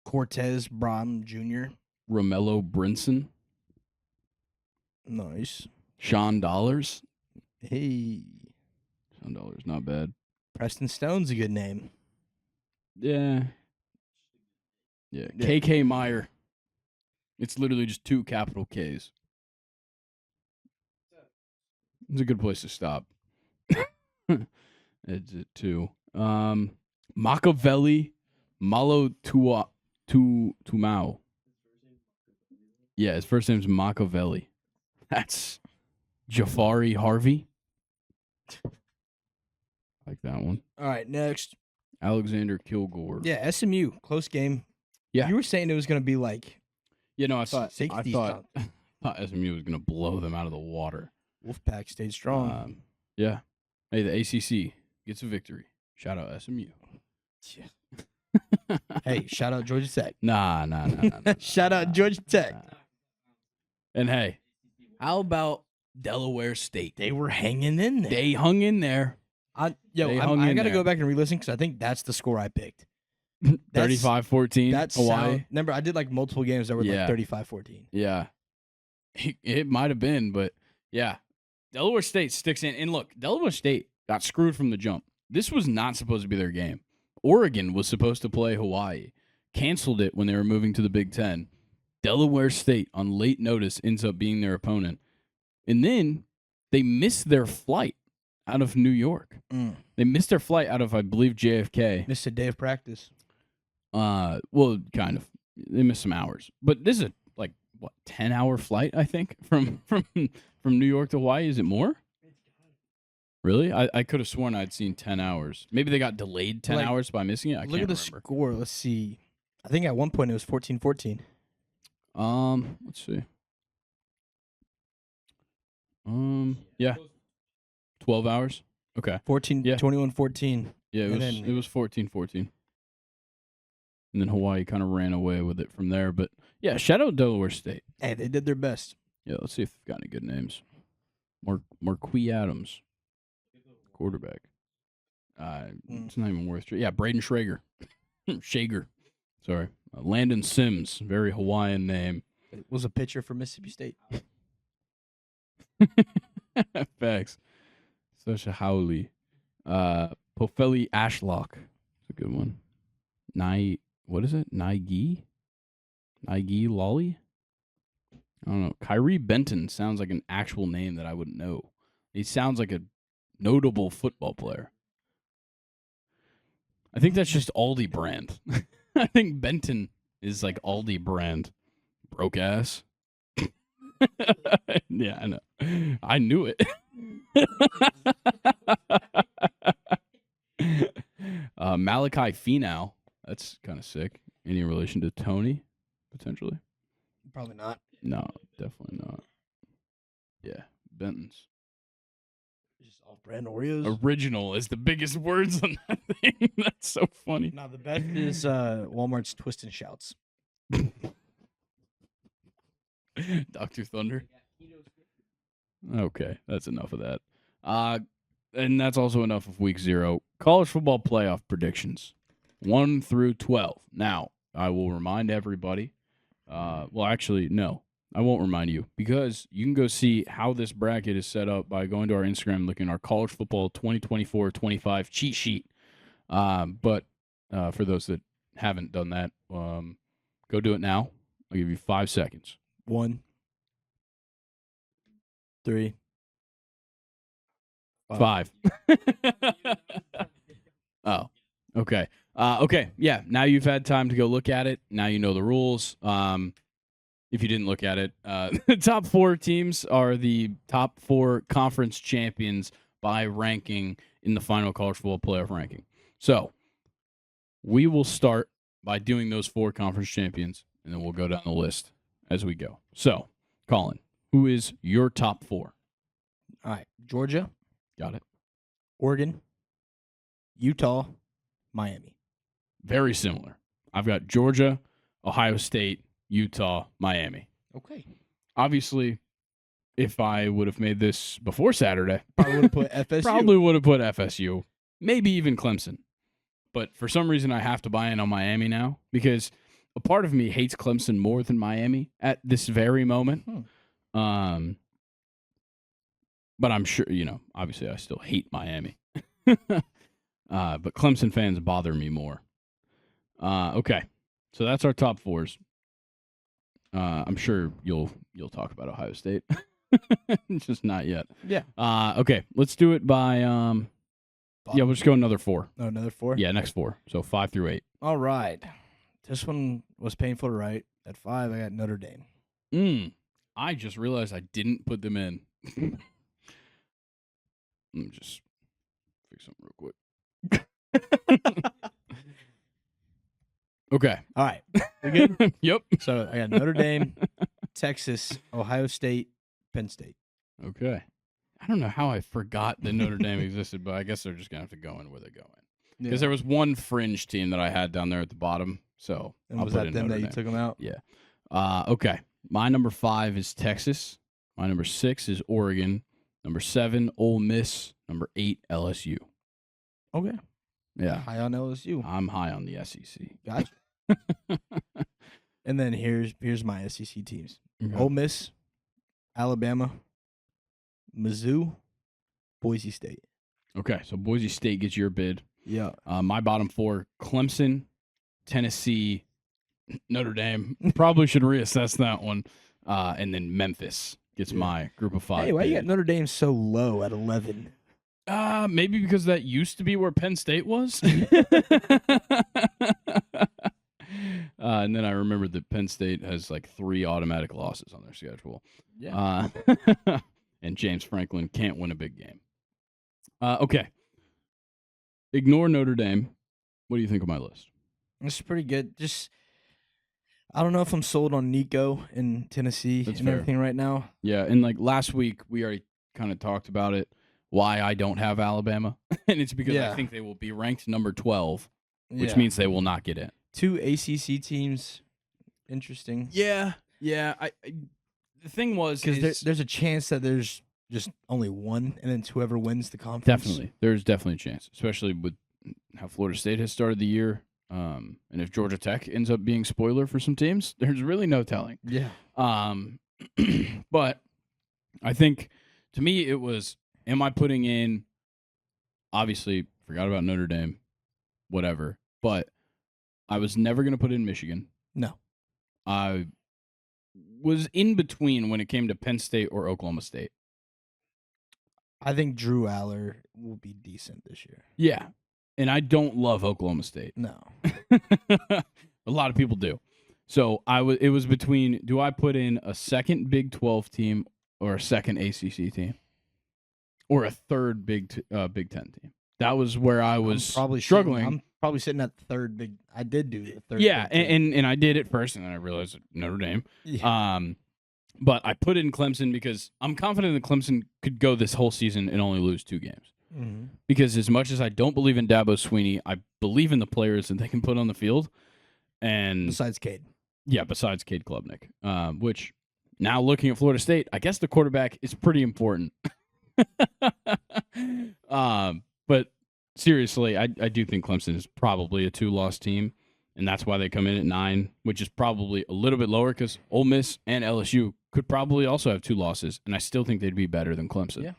Cortez Brahm Jr. Romello Brinson, Nice. Sean Dollars. Hey. Sean Dollars, not bad. Preston Stone's a good name. Yeah. Yeah. KK Meyer. It's literally just 2 capital Ks. It's a good place to stop. It's a 2. Machiavelli Malo Tumao. Yeah, his first name's Machiavelli. That's Jafari Harvey. Like that one. All right, next. Alexander Kilgore. Yeah, SMU, close game. Yeah. You were saying it was going to be like You know, I thought thought SMU was going to blow them out of the water. Wolfpack stayed strong. Yeah. Hey, the ACC gets a victory. Shout out SMU. Hey, shout out Georgia Tech. Nah. Shout out Georgia Tech. And hey, how about Delaware State? They were hanging in there. They hung in there. I hung in got to there. go back and re-listen because I think that's the score I picked. 35-14 That's Hawaii. remember, I did like multiple games that were Yeah. like 35-14. Yeah. It might have been, but yeah. Delaware State sticks in. And look, Delaware State got screwed from the jump. This was not supposed to be their game. Oregon was supposed to play Hawaii. Canceled it when they were moving to the Big Ten. Delaware State, on late notice, ends up being their opponent. And then they missed their flight out of New York. They missed their flight out of, I believe, JFK. Missed a day of practice. Well, kind of. They missed some hours. But this is a, 10-hour flight, I think, from New York to Hawaii. Is it more? Really? I could have sworn I'd seen 10 hours. Maybe they got delayed 10 hours by missing it. I Look can't at the remember. score. Let's see. I think at one point it was 14-14. Let's see. Yeah. 12 hours. Okay. 21-14. Yeah, it was 14-14. And then Hawaii kind of ran away with it from there. But yeah, shout out Delaware State. Hey, they did their best. Yeah, let's see if they've got any good names. Marquis Adams, quarterback. It's not even worth it. Yeah, Braden Schrager. Shager. Sorry. Landon Sims, very Hawaiian name. It was a pitcher for Mississippi State. Facts. Such a howly. Pofeli Ashlock. It's a good one. What is it? Nige Lolly? I don't know. Kyrie Benton sounds like an actual name that I wouldn't know. He sounds like a notable football player. I think that's just Aldi brand. I think Benton is like Aldi brand. Broke ass. Yeah, I know. I knew it. Malachi Finau. That's kind of sick. Any relation to Tony, potentially? Probably not. No, definitely not. Yeah, Benton's. Just off-brand Oreos. Original is the biggest words on that thing. That's so funny. No, the best is Walmart's Twist and Shouts. Dr. Thunder. Okay, that's enough of that. And that's also enough of week 0. College football playoff predictions, 1 through 12. Now, I will remind everybody. Well, actually, no, I won't remind you because you can go see how this bracket is set up by going to our Instagram, and looking at our college football 2024-25 cheat sheet. But for those that haven't done that, go do it now. I'll give you 5 seconds. 1, 3, 5. Oh, okay. Okay, yeah. Now you've had time to go look at it. Now you know the rules. If you didn't look at it, the top 4 teams are the top 4 conference champions by ranking in the final college football playoff ranking. So we will start by doing those 4 conference champions, and then we'll go down the list as we go. So, Colin, who is your top 4? All right. Georgia, Got it. Oregon, Utah, Miami. Very similar. I've got Georgia, Ohio State, Utah, Miami. Okay. Obviously, if I would have made this before Saturday, Probably would have put FSU. probably would have put FSU, maybe even Clemson. But for some reason, I have to buy in on Miami now because a part of me hates Clemson more than Miami at this very moment. But I'm sure, obviously I still hate Miami. But Clemson fans bother me more. Okay, so that's our top 4s. I'm sure you'll talk about Ohio State. Just not yet. Yeah. Okay, let's do it by we'll just go another 4. Oh, another 4? Yeah, next 4. So 5 through 8. All right. This one was painful to write. At 5, I got Notre Dame. I just realized I didn't put them in. Let me just fix something real quick. Okay. All right. We good? Yep. So I got Notre Dame, Texas, Ohio State, Penn State. Okay. I don't know how I forgot that Notre Dame existed, but I guess they're just going to have to go in where they go in. Because there was one fringe team that I had down there at the bottom. So And I'll was put that in them Notre that you Dame. took them out? Yeah. Okay. My number 5 is Texas. My number 6 is Oregon. Number 7, Ole Miss. Number 8, LSU. Okay. Yeah. High on LSU. I'm high on the SEC. Gotcha. And then here's my SEC teams. Okay. Ole Miss, Alabama, Mizzou, Boise State. Okay, so Boise State gets your bid. Yeah. My bottom 4, Clemson, Tennessee, Notre Dame. Probably should reassess that one. And then Memphis gets my group of 5. Hey, why bid. you got Notre Dame so low at 11? Maybe because that used to be where Penn State was. And then I remembered that Penn State has like 3 automatic losses on their schedule. Yeah. And James Franklin can't win a big game. Okay. Ignore Notre Dame. What do you think of my list? It's pretty good. Just, I don't know if I'm sold on Nico in Tennessee That's and fair. everything right now. Yeah, and like last week, we already kind of talked about it, why I don't have Alabama. And it's because I think they will be ranked number 12, which means they will not get in. 2 ACC teams. Interesting. Yeah. I the thing was, Because there's a chance that there's just only one, and then it's whoever wins the conference. definitely, there's definitely a chance, especially with how Florida State has started the year. And if Georgia Tech ends up being spoiler for some teams, there's really no telling. Yeah. But I think to me it was, am I putting in, obviously forgot about Notre Dame, whatever, but I was never going to put in Michigan. No. I was in between when it came to Penn State or Oklahoma State. I think Drew Aller will be decent this year. Yeah. And I don't love Oklahoma State. No. A lot of people do. So it was between, do I put in a second Big 12 team or a second ACC team or a third Big 10 team? That was where I was probably struggling. I'm probably sitting at the third big. I did do the third. Yeah, Big Ten. and I did it first, and then I realized Notre Dame. Yeah. But I put in Clemson because I'm confident that Clemson could go this whole season and only lose 2 games. Mm-hmm. Because as much as I don't believe in Dabo Swinney, I believe in the players that they can put on the field. And Besides Cade. Yeah, besides Cade Klubnik, which now looking at Florida State, I guess the quarterback is pretty important. But seriously, I do think Clemson is probably a 2-loss team, and that's why they come in at 9, which is probably a little bit lower because Ole Miss and LSU could probably also have 2 losses, and I still think they'd be better than Clemson.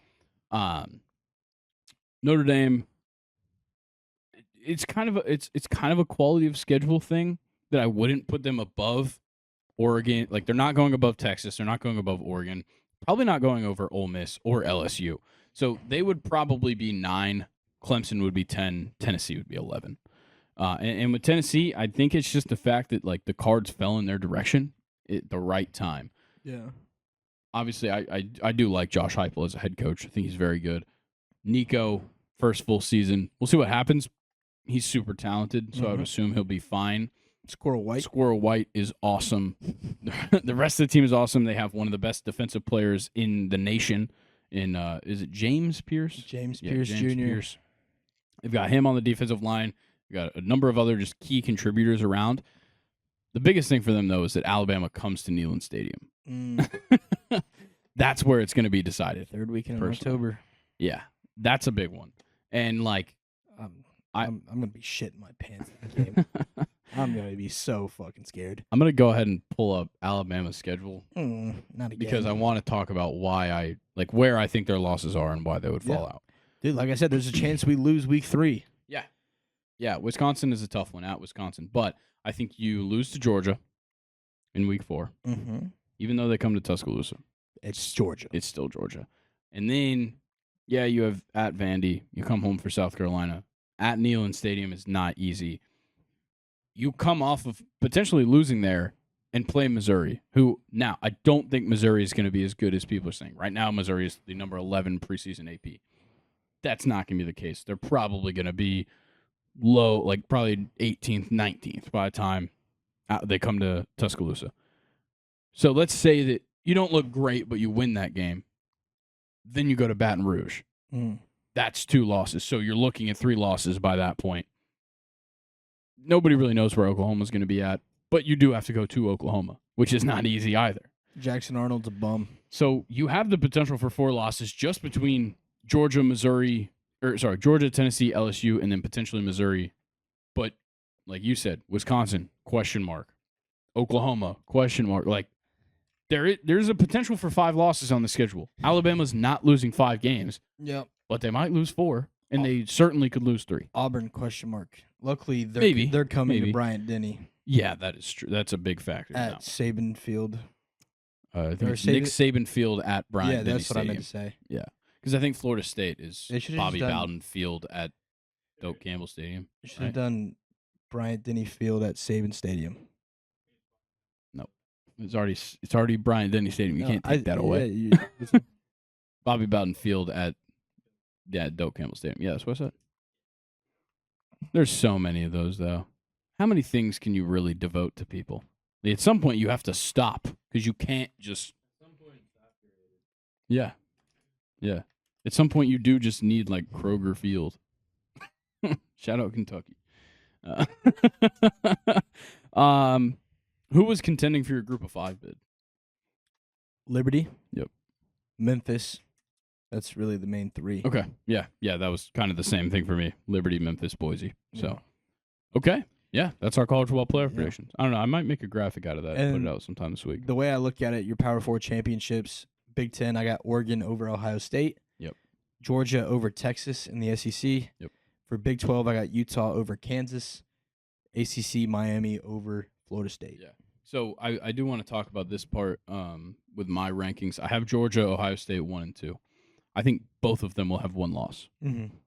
Yeah. Notre Dame, it's kind of a quality of schedule thing that I wouldn't put them above Oregon. Like, they're not going above Texas. They're not going above Oregon. Probably not going over Ole Miss or LSU. So they would probably be 9. Clemson would be 10. Tennessee would be 11. And with Tennessee, I think it's just the fact that, like, the cards fell in their direction at the right time. Yeah. Obviously, I do like Josh Heupel as a head coach. I think he's very good. Nico, first full season. We'll see what happens. He's super talented, so I would assume he'll be fine. Squirrel White. Squirrel White is awesome. The rest of the team is awesome. They have one of the best defensive players in the nation. Is it James Pierce? James Yeah, Pierce James Jr. Pierce. They've got him on the defensive line. We've got a number of other just key contributors around. The biggest thing for them, though, is that Alabama comes to Neyland Stadium. That's where it's going to be decided. Third weekend in personally. October. Yeah, that's a big one. And, like, I'm going to be shitting my pants in the game. I'm going to be so fucking scared. I'm going to go ahead and pull up Alabama's schedule Not again. because I want to talk about where I think their losses are and why they would fall out. Dude, like I said, there's a chance we lose week 3. Yeah, Wisconsin is a tough one at Wisconsin, but I think you lose to Georgia in week 4, even though they come to Tuscaloosa. It's Georgia. It's still Georgia. And then, you have at Vandy. You come home for South Carolina. At Neyland Stadium is not easy. You come off of potentially losing there and play Missouri, who now I don't think Missouri is going to be as good as people are saying. Right now, Missouri is the number 11 preseason AP. That's not going to be the case. They're probably going to be low, like probably 18th, 19th by the time they come to Tuscaloosa. So let's say that you don't look great, but you win that game. Then you go to Baton Rouge. That's 2 losses. So you're looking at 3 losses by that point. Nobody really knows where Oklahoma's going to be at, but you do have to go to Oklahoma, which is not easy either. Jackson Arnold's a bum. So you have the potential for 4 losses just between Georgia, Georgia, Tennessee, LSU, and then potentially Missouri. But like you said, Wisconsin, question mark. Oklahoma, question mark. Like there's a potential for 5 losses on the schedule. Alabama's not losing 5 games. Yep. But they might lose 4, and they certainly could lose 3. Auburn, question mark. Luckily, they're coming to Bryant-Denny. Yeah, that is true. That's a big factor. At Saban Field. I think it's Nick Saban Field at Bryant-Denny that's what Stadium. I meant to say. Yeah, because I think Florida State is They should've Bobby just done- Bowden Field at Doak Campbell Stadium. You should have done Bryant-Denny Field at Saban Stadium. No, it's already Bryant-Denny Stadium. You can't take that away. Yeah, Bobby Bowden Field at Doak Campbell Stadium. Yeah, that's what I said. There's so many of those, though. How many things can you really devote to people? At some point, you have to stop because you can't just. Yeah. At some point, you do just need like Kroger Field. Shout out Kentucky. Who was contending for your Group of 5 bid? Liberty. Yep. Memphis. That's really the main 3. Okay. Yeah, that was kind of the same thing for me. Liberty, Memphis, Boise. So, okay. Yeah, that's our college football playoff predictions. I don't know. I might make a graphic out of that and put it out sometime this week. The way I look at it, your Power 4 championships, Big Ten, I got Oregon over Ohio State. Yep. Georgia over Texas in the SEC. Yep. For Big 12, I got Utah over Kansas. ACC, Miami over Florida State. Yeah. So I do want to talk about this part with my rankings. I have Georgia, Ohio State 1 and 2. I think both of them will have 1 loss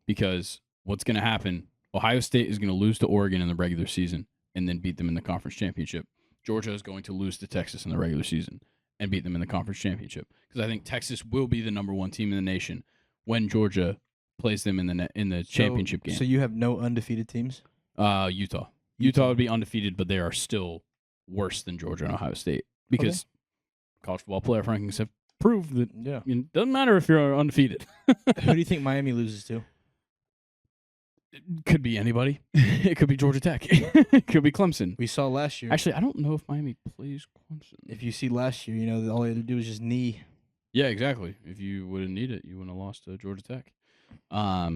because what's going to happen, Ohio State is going to lose to Oregon in the regular season and then beat them in the conference championship. Georgia is going to lose to Texas in the regular season and beat them in the conference championship because I think Texas will be the number 1 team in the nation when Georgia plays them in the championship game. So you have no undefeated teams? Utah. Utah would be undefeated, but they are still worse than Georgia and Ohio State because college football playoff rankings have proved that it doesn't matter if you're undefeated. Who do you think Miami loses to? It could be anybody. It could be Georgia Tech. It could be Clemson. We saw last year. Actually, I don't know if Miami plays Clemson. If you see last year, all they had to do was just knee. Yeah, exactly. If you wouldn't need it, you wouldn't have lost to Georgia Tech. Let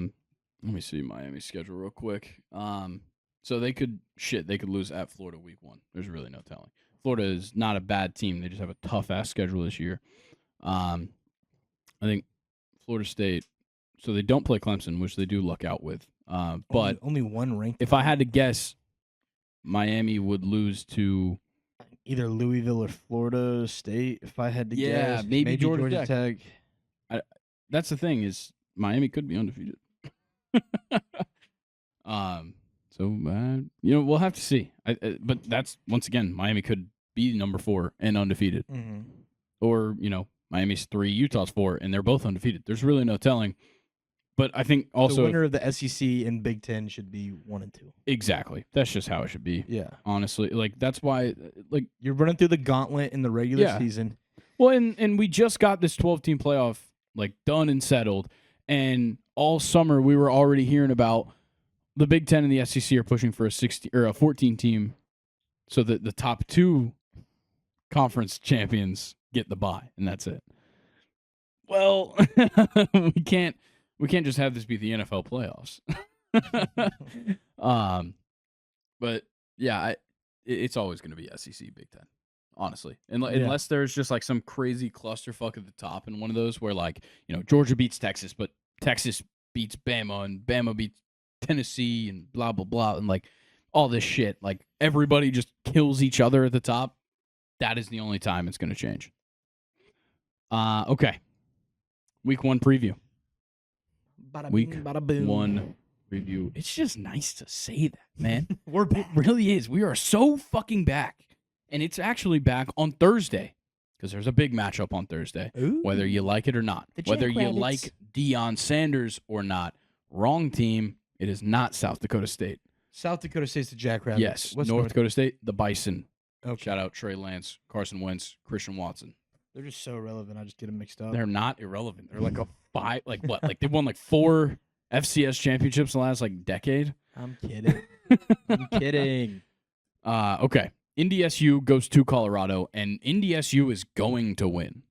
me see Miami's schedule real quick. So they could lose at Florida week 1. There's really no telling. Florida is not a bad team. They just have a tough-ass schedule this year. I think Florida State, so they don't play Clemson, which they do luck out with. But only 1 ranked. If I had to guess, Miami would lose to either Louisville or Florida State. If I had to guess, maybe Georgia Tech. That's the thing is Miami could be undefeated. We'll have to see. But that's once again, Miami could be number 4 and undefeated, or Miami's 3, Utah's 4, and they're both undefeated. There's really no telling. But I think The also winner of the SEC and Big Ten should be 1 and 2. exactly. That's just how it should be. Yeah. Honestly, like that's why like You're running through the gauntlet in the regular Yeah. season. well and we just got this 12-team playoff like done and settled, and all summer we were already hearing about the Big Ten and the SEC are pushing for a 60 or a 14 team, so that the top 2 conference champions get the bye, and that's it. Well, we can't just have this be the NFL playoffs. But yeah, it's always going to be SEC Big Ten, honestly, unless there's just like some crazy clusterfuck at the top in one of those where like Georgia beats Texas, but Texas beats Bama and Bama beats Tennessee and blah blah blah, and like all this shit, like everybody just kills each other at the top. That is the only time it's going to change. Okay. Week 1 preview. Week 1 preview. It's just nice to say that, man. We're back. It really is. We are so fucking back. And it's actually back on Thursday, because there's a big matchup on Thursday, whether you like it or not. Whether you like Deion Sanders or not. Wrong team. It is not South Dakota State. South Dakota State's the Jackrabbits. Yes. What's North Dakota State, the Bison. Okay. Shout out Trey Lance, Carson Wentz, Christian Watson. They're just so irrelevant. I just get them mixed up. They're not irrelevant. They're like a 5, like what? Like they won like 4 FCS championships in the last like decade. I'm kidding. I'm kidding. Okay. NDSU goes to Colorado, and NDSU is going to win.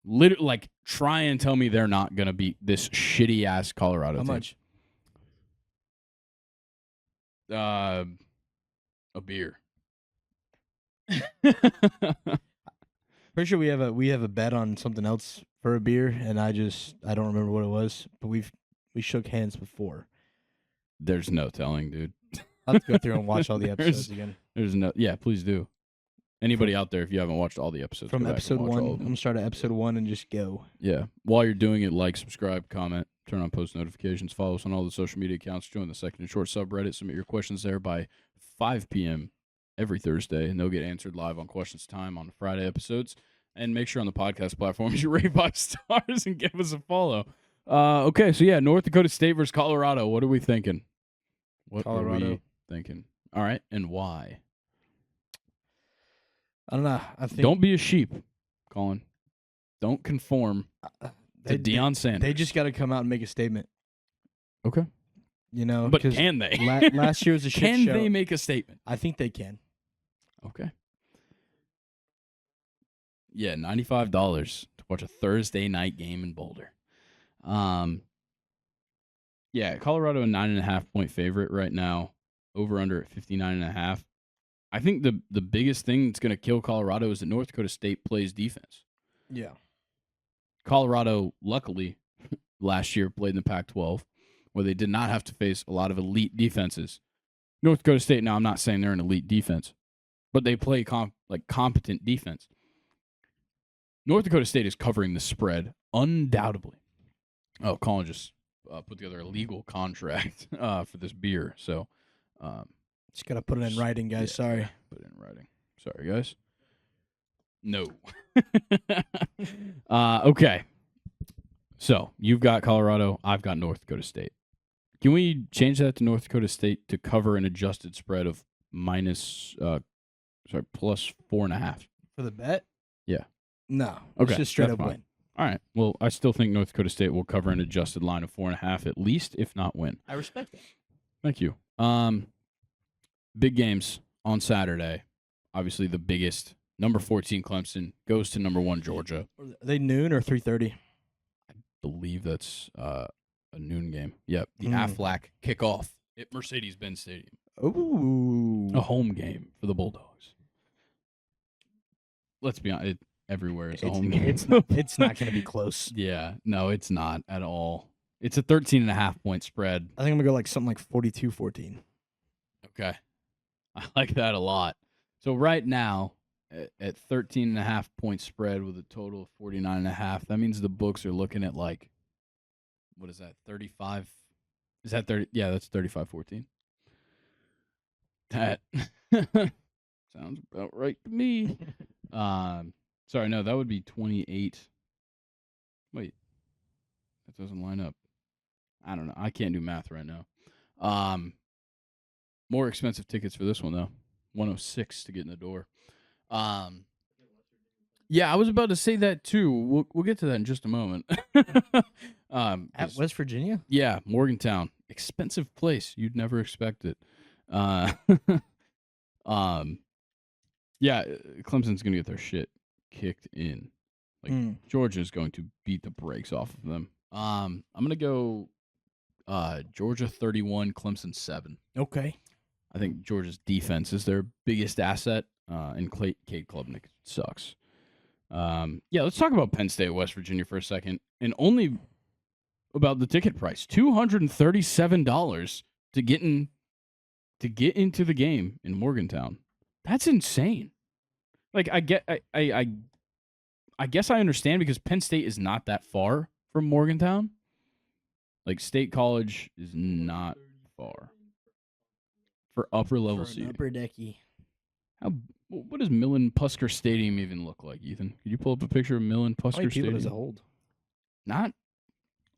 Literally, like, try and tell me they're not going to beat this shitty ass Colorado How team. much? A beer. Pretty sure we have a bet on something else for a beer, and I don't remember what it was, but we shook hands before. There's no telling, dude. I'll have to go through and watch all the episodes again. Yeah, please do. Anybody out there, if you haven't watched all the episodes, From go back episode and watch 1, all of I'm them. gonna start at episode 1 and just go. Yeah. While you're doing it, like, subscribe, comment, turn on post notifications, follow us on all the social media accounts, join the Second and Short subreddit, submit your questions there by 5 p.m. every Thursday, and they'll get answered live on Questions Time on the Friday episodes. And make sure on the podcast platforms you rate 5 stars and give us a follow. Okay, so yeah, North Dakota State versus Colorado. What are we thinking? What are we thinking? All right, and why? I don't know. I think Don't be a sheep, Colin. Don't conform to Deion Sanders. They just got to come out and make a statement. Okay. But can they? last year was a shit Can show. they make a statement? I think they can. Okay. Yeah, $95 to watch a Thursday night game in Boulder. Yeah, Colorado a 9.5-point favorite right now. Over under at 59.5. I think the biggest thing that's going to kill Colorado is that North Dakota State plays defense. Yeah. Colorado, luckily, last year played in the Pac-12, where they did not have to face a lot of elite defenses. North Dakota State, now I'm not saying they're an elite defense, but they play competent defense. North Dakota State is covering the spread undoubtedly. Oh, Colin just put together a legal contract for this beer, so just gotta put it in writing, guys. yeah, Sorry. put it in writing. Sorry, guys. No. Okay. So you've got Colorado. I've got North Dakota State. Can we change that to North Dakota State to cover an adjusted spread of plus 4.5? For the bet? Yeah. No. Okay, It's just straight that's up fine. win. All right. Well, I still think North Dakota State will cover an adjusted line of 4.5 at least, if not win. I respect that. Thank you. Big games on Saturday. Obviously, the biggest. Number 14 Clemson goes to number 1 Georgia. Are they noon or 3:30? I believe that's a noon game. Yep, the Mm. Aflac kickoff at Mercedes-Benz Stadium. Ooh. A home game for the Bulldogs. Let's be honest, everywhere is a home game. It's not going to be close. Yeah, no, it's not at all. It's a 13.5-point spread. I think I'm going to go like something like 42-14. Okay. I like that a lot. So right now, at 13.5-point spread with a total of 49.5, that means the books are looking at like, what is that, 35? Is that 30? Yeah, that's 35-14. That sounds about right to me. Sorry, no, that would be 28. Wait. doesn't line up. I don't know. I can't do math right now. More expensive tickets for this one though. 106 to get in the door. Yeah, I was about to say that too. We'll get to that in just a moment. At West Virginia? Yeah, Morgantown. Expensive place. You'd never expect it. Yeah, Clemson's going to get their shit kicked in. Georgia's going to beat the brakes off of them. I'm going to go Georgia 31, Clemson 7. Okay. I think Georgia's defense is their biggest asset, and Cade Klubnik sucks. Let's talk about Penn State, West Virginia for a second, and only about the ticket price. $237 to get into the game in Morgantown. That's insane. Like I guess I understand because Penn State is not that far from Morgantown. Like State College is not far for upper level seating. Upper decky. What does Millen-Pusker Stadium even look like, Ethan? Could you pull up a picture of Millen-Pusker Stadium? How many people does it hold? Not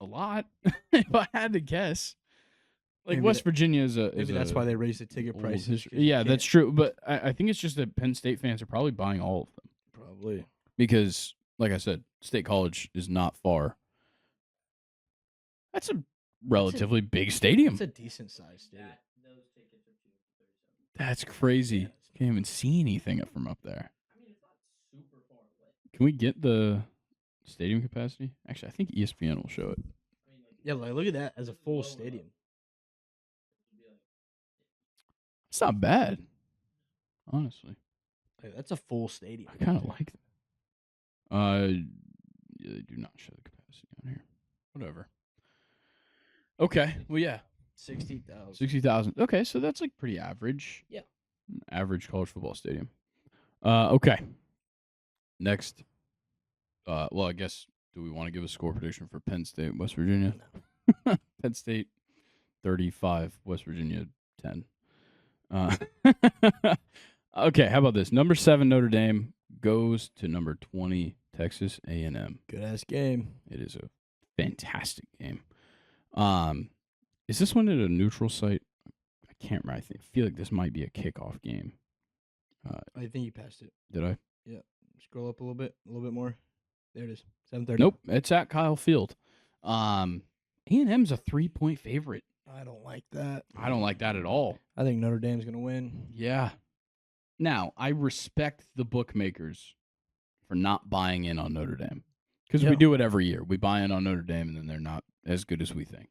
a lot, if I had to guess. Like maybe West Virginia is a. Maybe that's why they raised the ticket prices. Yeah, that's true. But I think it's just that Penn State fans are probably buying all of them. Probably. Because, like I said, State College is not far. That's a relatively big stadium. It's a decent sized stadium. That's crazy. Can't even see anything from up there. I mean, it's not super far away. Can we get the stadium capacity? Actually, I think ESPN will show it. Yeah, like look at that as a full stadium. It's not bad, honestly. Like, that's a full stadium. I kind of like that. Yeah, they do not show the capacity on here. Whatever. Okay. Well, yeah. 60,000. 60,000. Okay, so that's like pretty average. Yeah. Average college football stadium. Okay. Next. Well, I guess, do we want to give a score prediction for Penn State, West Virginia? No. Penn State 35, West Virginia 10. Okay, how about this? Number 7 Notre Dame goes to number 20 Texas A&M. Good ass game. It is a fantastic game. Is this one at a neutral site? I can't remember. I feel like this might be a kickoff game. I think you passed it. Did I? Yeah. Scroll up a little bit more. There it is. 7:30. Nope, it's at Kyle Field. A&M's a 3-point favorite. I don't like that. I don't like that at all. I think Notre Dame's going to win. Yeah. Now, I respect the bookmakers for not buying in on Notre Dame. Because we do it every year. We buy in on Notre Dame, and then they're not as good as we think.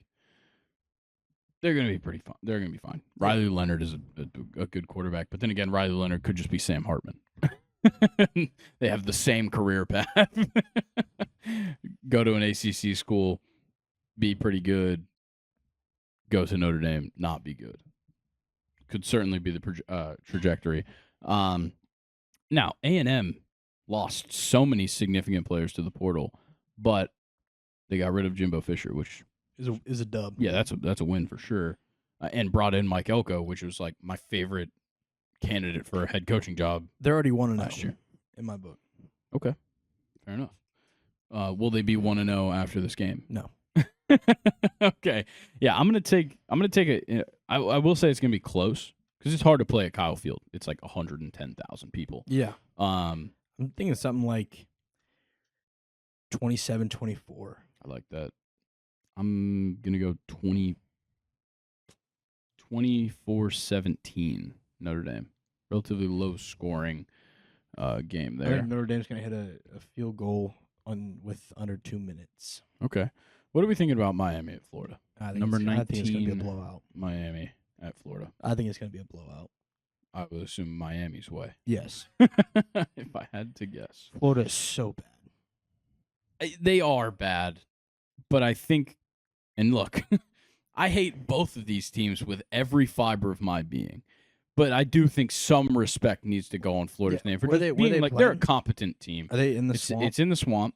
They're going to be pretty fun. They're going to be fine. Riley Leonard is a good quarterback. But then again, Riley Leonard could just be Sam Hartman. They have the same career path. Go to an ACC school, be pretty good. Go to Notre Dame, not be good. Could certainly be the trajectory. Now, A&M lost so many significant players to the portal, but they got rid of Jimbo Fisher, which is a dub. Yeah, that's a win for sure. And brought in Mike Elko, which was like my favorite candidate for a head coaching job. They're already 1-0 last year in my book. Okay, fair enough. Will they be 1-0 after this game? No. Okay. Yeah, I'm gonna take it. I will say it's gonna be close because it's hard to play at Kyle Field. It's like 110,000 people. Yeah. I'm thinking something like 27-24. I like that. I'm gonna go 24-17 Notre Dame. Relatively low scoring game there. I think Notre Dame's gonna hit a field goal with under 2 minutes. Okay. What are we thinking about Miami at Florida? Number 19. I think it's going to be a blowout. Miami at Florida. I think it's going to be a blowout. I would assume Miami's way. Yes. If I had to guess. Florida is so bad. They are bad, but I think, and look, I hate both of these teams with every fiber of my being, but I do think some respect needs to go on Florida's name for being like they're a competent team. Are they in the swamp? It's in the swamp.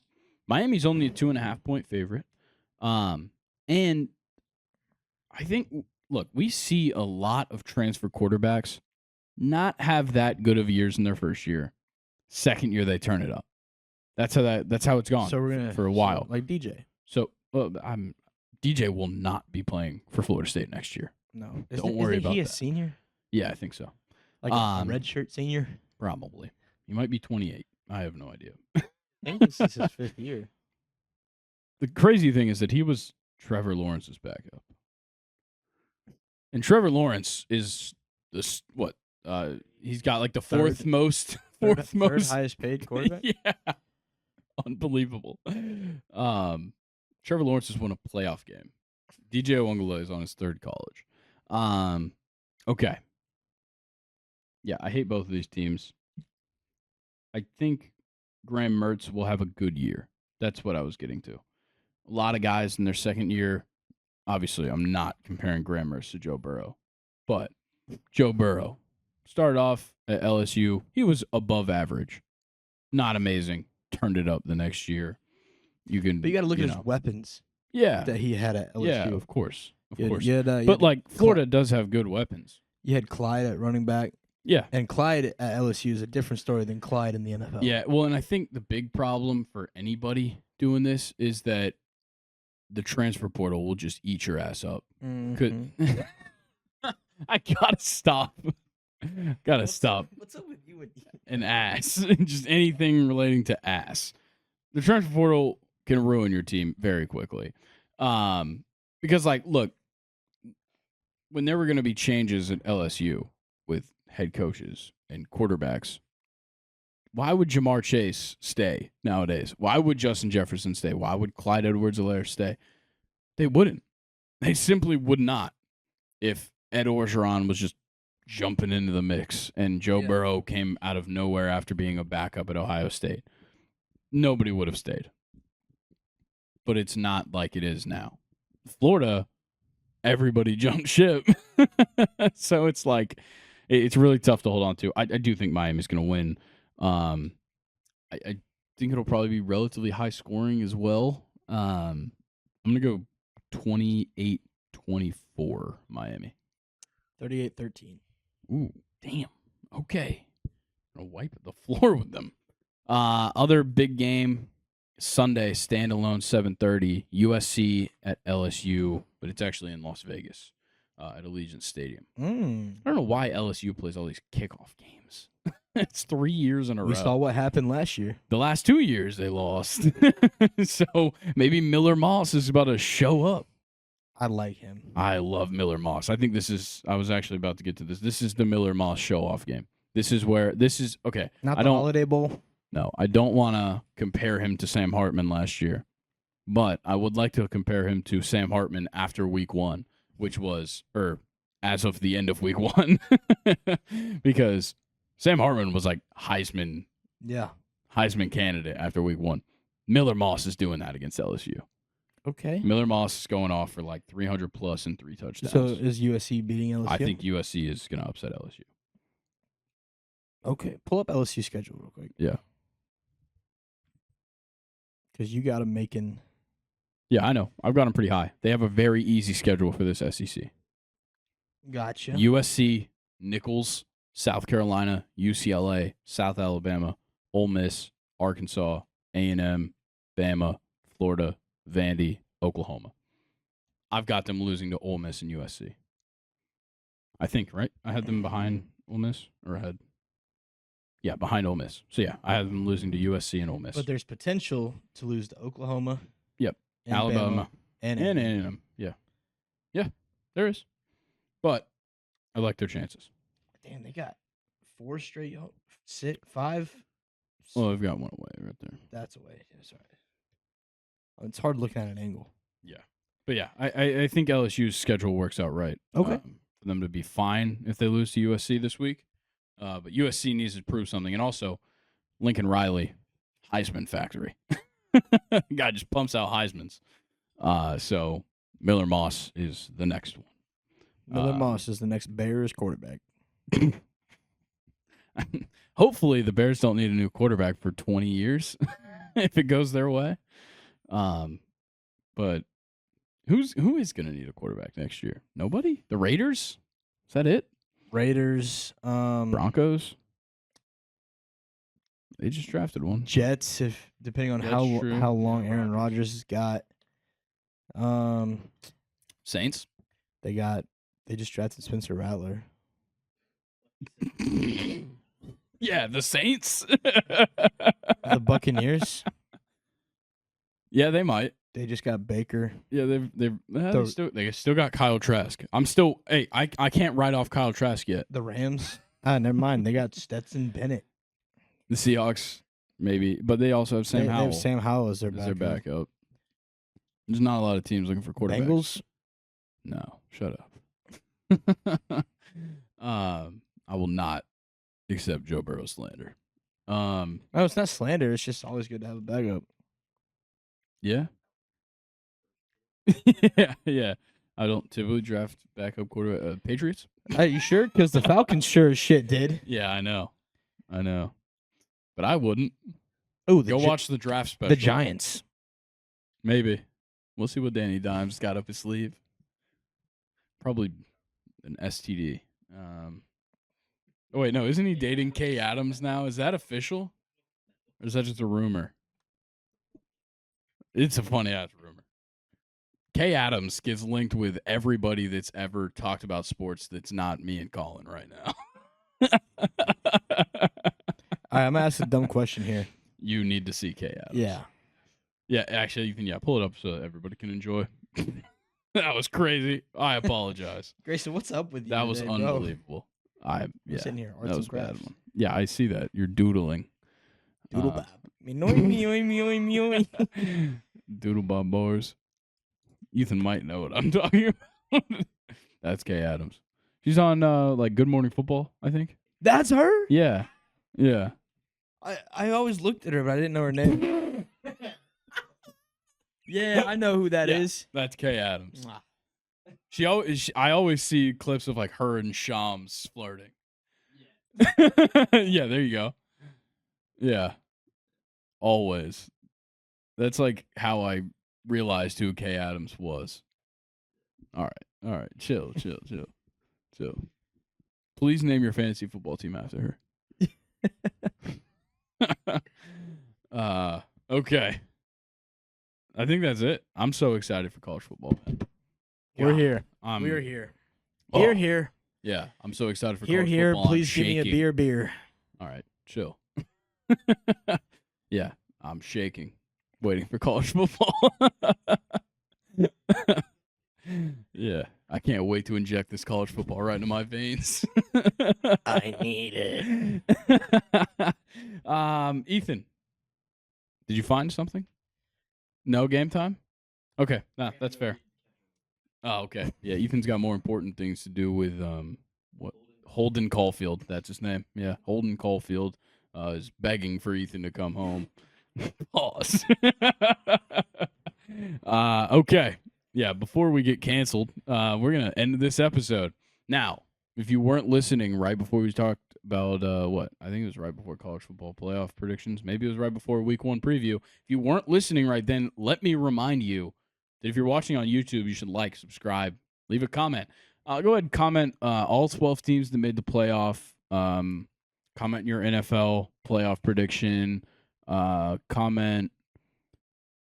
Miami's only a 2.5-point favorite. And I think, look, we see a lot of transfer quarterbacks not have that good of years in their first year. Second year, they turn it up. That's how it's gone. So we're gonna for a while, like DJ. So Well, DJ will not be playing for Florida State next year. No. Don't worry about he a that. senior? Yeah, I think so. Like a redshirt senior? Probably. He might be 28. I have no idea. I think this is his 5th year. The crazy thing is that he was Trevor Lawrence's backup. And Trevor Lawrence is this what? He's got like the fourth most highest paid quarterback. Yeah, unbelievable. Trevor Lawrence has won a playoff game. DJ Uiagalelei is on his 3rd college. Okay. Yeah, I hate both of these teams. I think Graham Mertz will have a good year. That's what I was getting to. A lot of guys in their 2nd year. Obviously, I'm not comparing Graham Mertz to Joe Burrow, but Joe Burrow started off at LSU. He was above average, not amazing. Turned it up the next year. But you got to look at his weapons. Yeah, that he had at LSU. Yeah, of course, but like Florida does have good weapons. You had Clyde at running back. Yeah, and Clyde at LSU is a different story than Clyde in the NFL. Yeah, well, and I think the big problem for anybody doing this is that the transfer portal will just eat your ass up. Mm-hmm. I gotta stop. Stop. What's up with you and ass? Just anything relating to ass. The transfer portal can ruin your team very quickly. Because, like, look, when there were going to be changes at LSU with head coaches and quarterbacks, why would Jamar Chase stay nowadays? Why would Justin Jefferson stay? Why would Clyde Edwards-Helaire stay? They wouldn't. They simply would not if Ed Orgeron was just jumping into the mix and Joe Burrow came out of nowhere after being a backup at Ohio State. Nobody would have stayed. But it's not like it is now. Florida, everybody jumped ship. So it's like, it's really tough to hold on to. I do think Miami's going to win. I think it'll probably be relatively high scoring as well. I'm going to go 28-24 Miami. 38-13. Ooh, damn. Okay. I'm going to wipe the floor with them. Other big game, Sunday, standalone 7:30, USC at LSU, but it's actually in Las Vegas at Allegiant Stadium. I don't know why LSU plays all these kickoff games. It's 3 years in a row. We saw what happened last year. The last 2 years they lost. So maybe Miller Moss is about to show up. I like him. I love Miller Moss. I think I was actually about to get to this. This is the Miller Moss show-off game. Okay. Not the Holiday Bowl? No, I don't want to compare him to Sam Hartman last year, but I would like to compare him to Sam Hartman after week 1, which was, as of the end of week 1, because Sam Hartman was like Heisman candidate after week 1. Miller Moss is doing that against LSU. Okay. Miller Moss is going off for like 300 plus and 3 touchdowns. So is USC beating LSU? I think USC is going to upset LSU. Okay. Pull up LSU schedule real quick. Yeah. Because you got them making. Yeah, I know. I've got them pretty high. They have a very easy schedule for this SEC. Gotcha. USC, Nicholls, South Carolina, UCLA, South Alabama, Ole Miss, Arkansas, A&M, Bama, Florida, Vandy, Oklahoma. I've got them losing to Ole Miss and USC. I think, right? I had them behind Ole Miss or ahead. Yeah, behind Ole Miss. So, yeah, I have them losing to USC and Ole Miss. But there's potential to lose to Oklahoma. Yep. And Alabama. And A&M. Yeah. Yeah, there is. But I like their chances. Damn, they got 4 straight, 5. Well, they've got one away right there. That's away. That's all right. It's hard looking at an angle. Yeah. But, yeah, I think LSU's schedule works out right. Okay. For them to be fine if they lose to USC this week. But USC needs to prove something. And also, Lincoln Riley, Heisman factory. Guy just pumps out Heismans. So Miller Moss is the next one. Miller Moss is the next Bears quarterback. Hopefully the Bears don't need a new quarterback for 20 years if it goes their way. But who is going to need a quarterback next year? Nobody? The Raiders? Is that it? Raiders, Broncos. They just drafted one. Jets, if depending on how long Aaron Rodgers has got. Saints. They just drafted Spencer Rattler. Yeah, the Saints. The Buccaneers. Yeah, they might. They just got Baker. Yeah, they still got Kyle Trask. I can't write off Kyle Trask yet. The Rams. Never mind. They got Stetson Bennett. The Seahawks, maybe, but they also have Sam They Howell. have Sam Howell as their backup. There's not a lot of teams looking for quarterbacks. Bengals? No, shut up. I will not accept Joe Burrow's slander. No, it's not slander. It's just always good to have a backup. Yeah. yeah. I don't typically draft backup quarterback. Patriots? Are you sure? Because the Falcons sure as shit did. Yeah, I know. But I wouldn't. Oh, Go watch the draft special. The Giants. Maybe. We'll see what Danny Dimes got up his sleeve. Probably an STD. Oh, wait, no. Isn't he dating Kay Adams now? Is that official? Or is that just a rumor? It's a funny-ass rumor. Kay Adams gets linked with everybody that's ever talked about sports that's not me and Colin right now. All right, I'm going to ask a dumb question here. You need to see Kay Adams. Yeah. Yeah, actually, you can pull it up so everybody can enjoy. That was crazy. I apologize. Grayson, what's up with you? That was today, unbelievable. I'm sitting here. That was a bad one. Yeah, I see that. You're doodling. Doodle bab. Doodle bob bars. Ethan might know what I'm talking about. That's Kay Adams. She's on like Good Morning Football, I think. That's her? Yeah. Yeah. I always looked at her, but I didn't know her name. Yeah, I know who that is. That's Kay Adams. I always see clips of like her and Shams flirting. Yeah, there you go. Yeah. Always. That's like how I realized who Kay Adams was. All right. Chill. Please name your fantasy football team after her. Okay. I think that's it. I'm so excited for college football. We're here. We're here. Oh. Here. Yeah, I'm so excited for Here, college here. football. Please give me a beer. All right, chill. Yeah, I'm shaking, waiting for college football. Yeah, I can't wait to inject this college football right into my veins. I need it. Ethan, did you find something? No game time? Okay, nah, that's fair. Oh, okay. Yeah, Ethan's got more important things to do with what Holden Caulfield. That's his name. Yeah, Holden Caulfield is begging for Ethan to come home. Pause. Okay. Yeah, before we get canceled, we're gonna end this episode. Now, if you weren't listening right before we talked about what? I think it was right before college football playoff predictions. Maybe it was right before week 1 preview. If you weren't listening right then, let me remind you that if you're watching on YouTube, you should like, subscribe, leave a comment. Go ahead and comment all 12 teams that made the playoff. Comment your NFL playoff prediction. Comment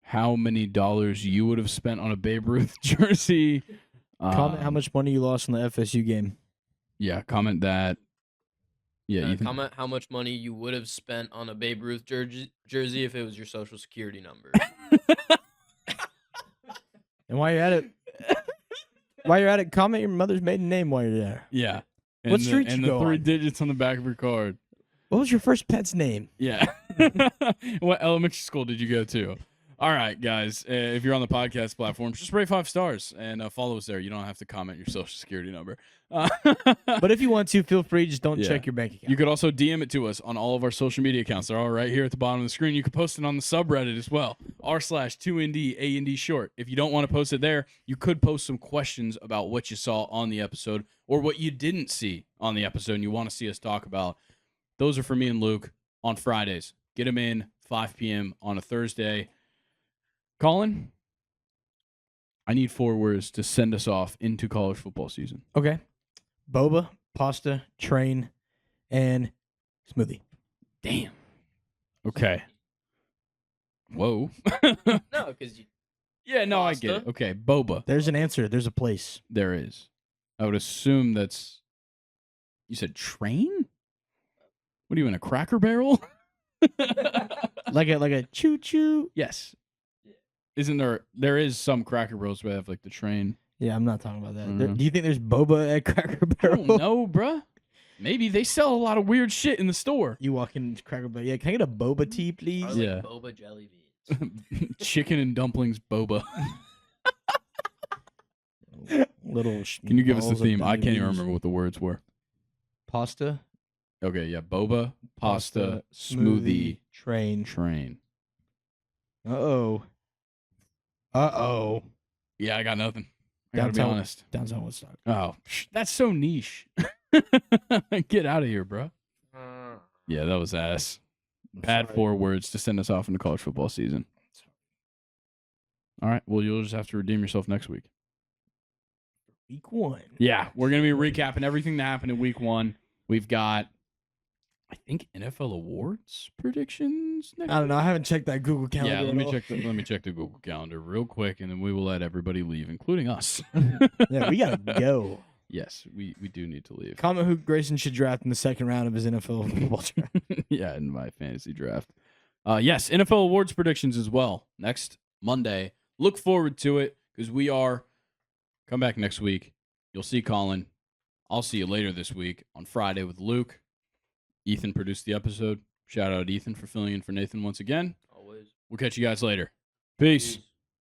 how many dollars you would have spent on a Babe Ruth jersey. Comment how much money you lost in the FSU game. Yeah, comment that. Yeah, Ethan. Comment how much money you would have spent on a Babe Ruth jersey if it was your social security number. And while you're at it, comment your mother's maiden name while you're there. Yeah. What street and you go the 3 on? digits on the back of your card. What was your first pet's name? Yeah. What elementary school did you go to? All right, guys. If you're on the podcast platforms, just rate 5 stars and follow us there. You don't have to comment your social security number. But if you want to, feel free. Just don't check your bank account. You could also DM it to us on all of our social media accounts. They're all right here at the bottom of the screen. You can post it on the subreddit as well. r/2nd A&D short. If you don't want to post it there, you could post some questions about what you saw on the episode or what you didn't see on the episode and you want to see us talk about. Those are for me and Luke on Fridays. Get them in 5 p.m. on a Thursday. Colin, I need 4 words to send us off into college football season. Okay. Boba, pasta, train, and smoothie. Damn. Okay. Whoa. No, because Yeah, no, I get Pasta. it. Okay, boba. There's an answer. There's a place. There is. I would assume that's. You said train? What are you in a Cracker Barrel? Like a choo choo. Yes. Isn't there? There is some Cracker Barrels where they have like the train. Yeah, I'm not talking about that. Mhm. Do you think there's boba at Cracker I Barrel? don't know, bruh. Maybe they sell a lot of weird shit in the store. You walk in Cracker Barrel. Yeah, can I get a boba tea, please? Probably Yeah. like boba jelly beans. Chicken and dumplings boba. Little. Can you give us the balls of theme? I can't even diabetes. remember what the words were. Pasta, Okay, yeah. Boba, pasta, smoothie, train. train. Uh oh. Yeah, I got nothing. I gotta be Downtown- honest. Downtown Woodstock. Oh, that's so niche. Get out of here, bro. Yeah, that was ass. Bad Sorry. 4 words to send us off into college football season. All right. Well, you'll just have to redeem yourself next week. Week 1. Yeah, we're going to be recapping everything that happened in week 1. We've got, I think, NFL awards predictions next I don't know. I haven't checked that Google calendar. Yeah, at all. let me check the Google Calendar real quick, and then we will let everybody leave, including us. Yeah, we gotta go. Yes, we do need to leave. Comment who Grayson should draft in the second round of his NFL football draft. Yeah, in my fantasy draft. Yes, NFL awards predictions as well. Next Monday. Look forward to it because we are. Come back next week. You'll see Colin. I'll see you later this week on Friday with Luke. Ethan produced the episode. Shout out Ethan for filling in for Nathan once again. Always. We'll catch you guys later. Peace. Peace.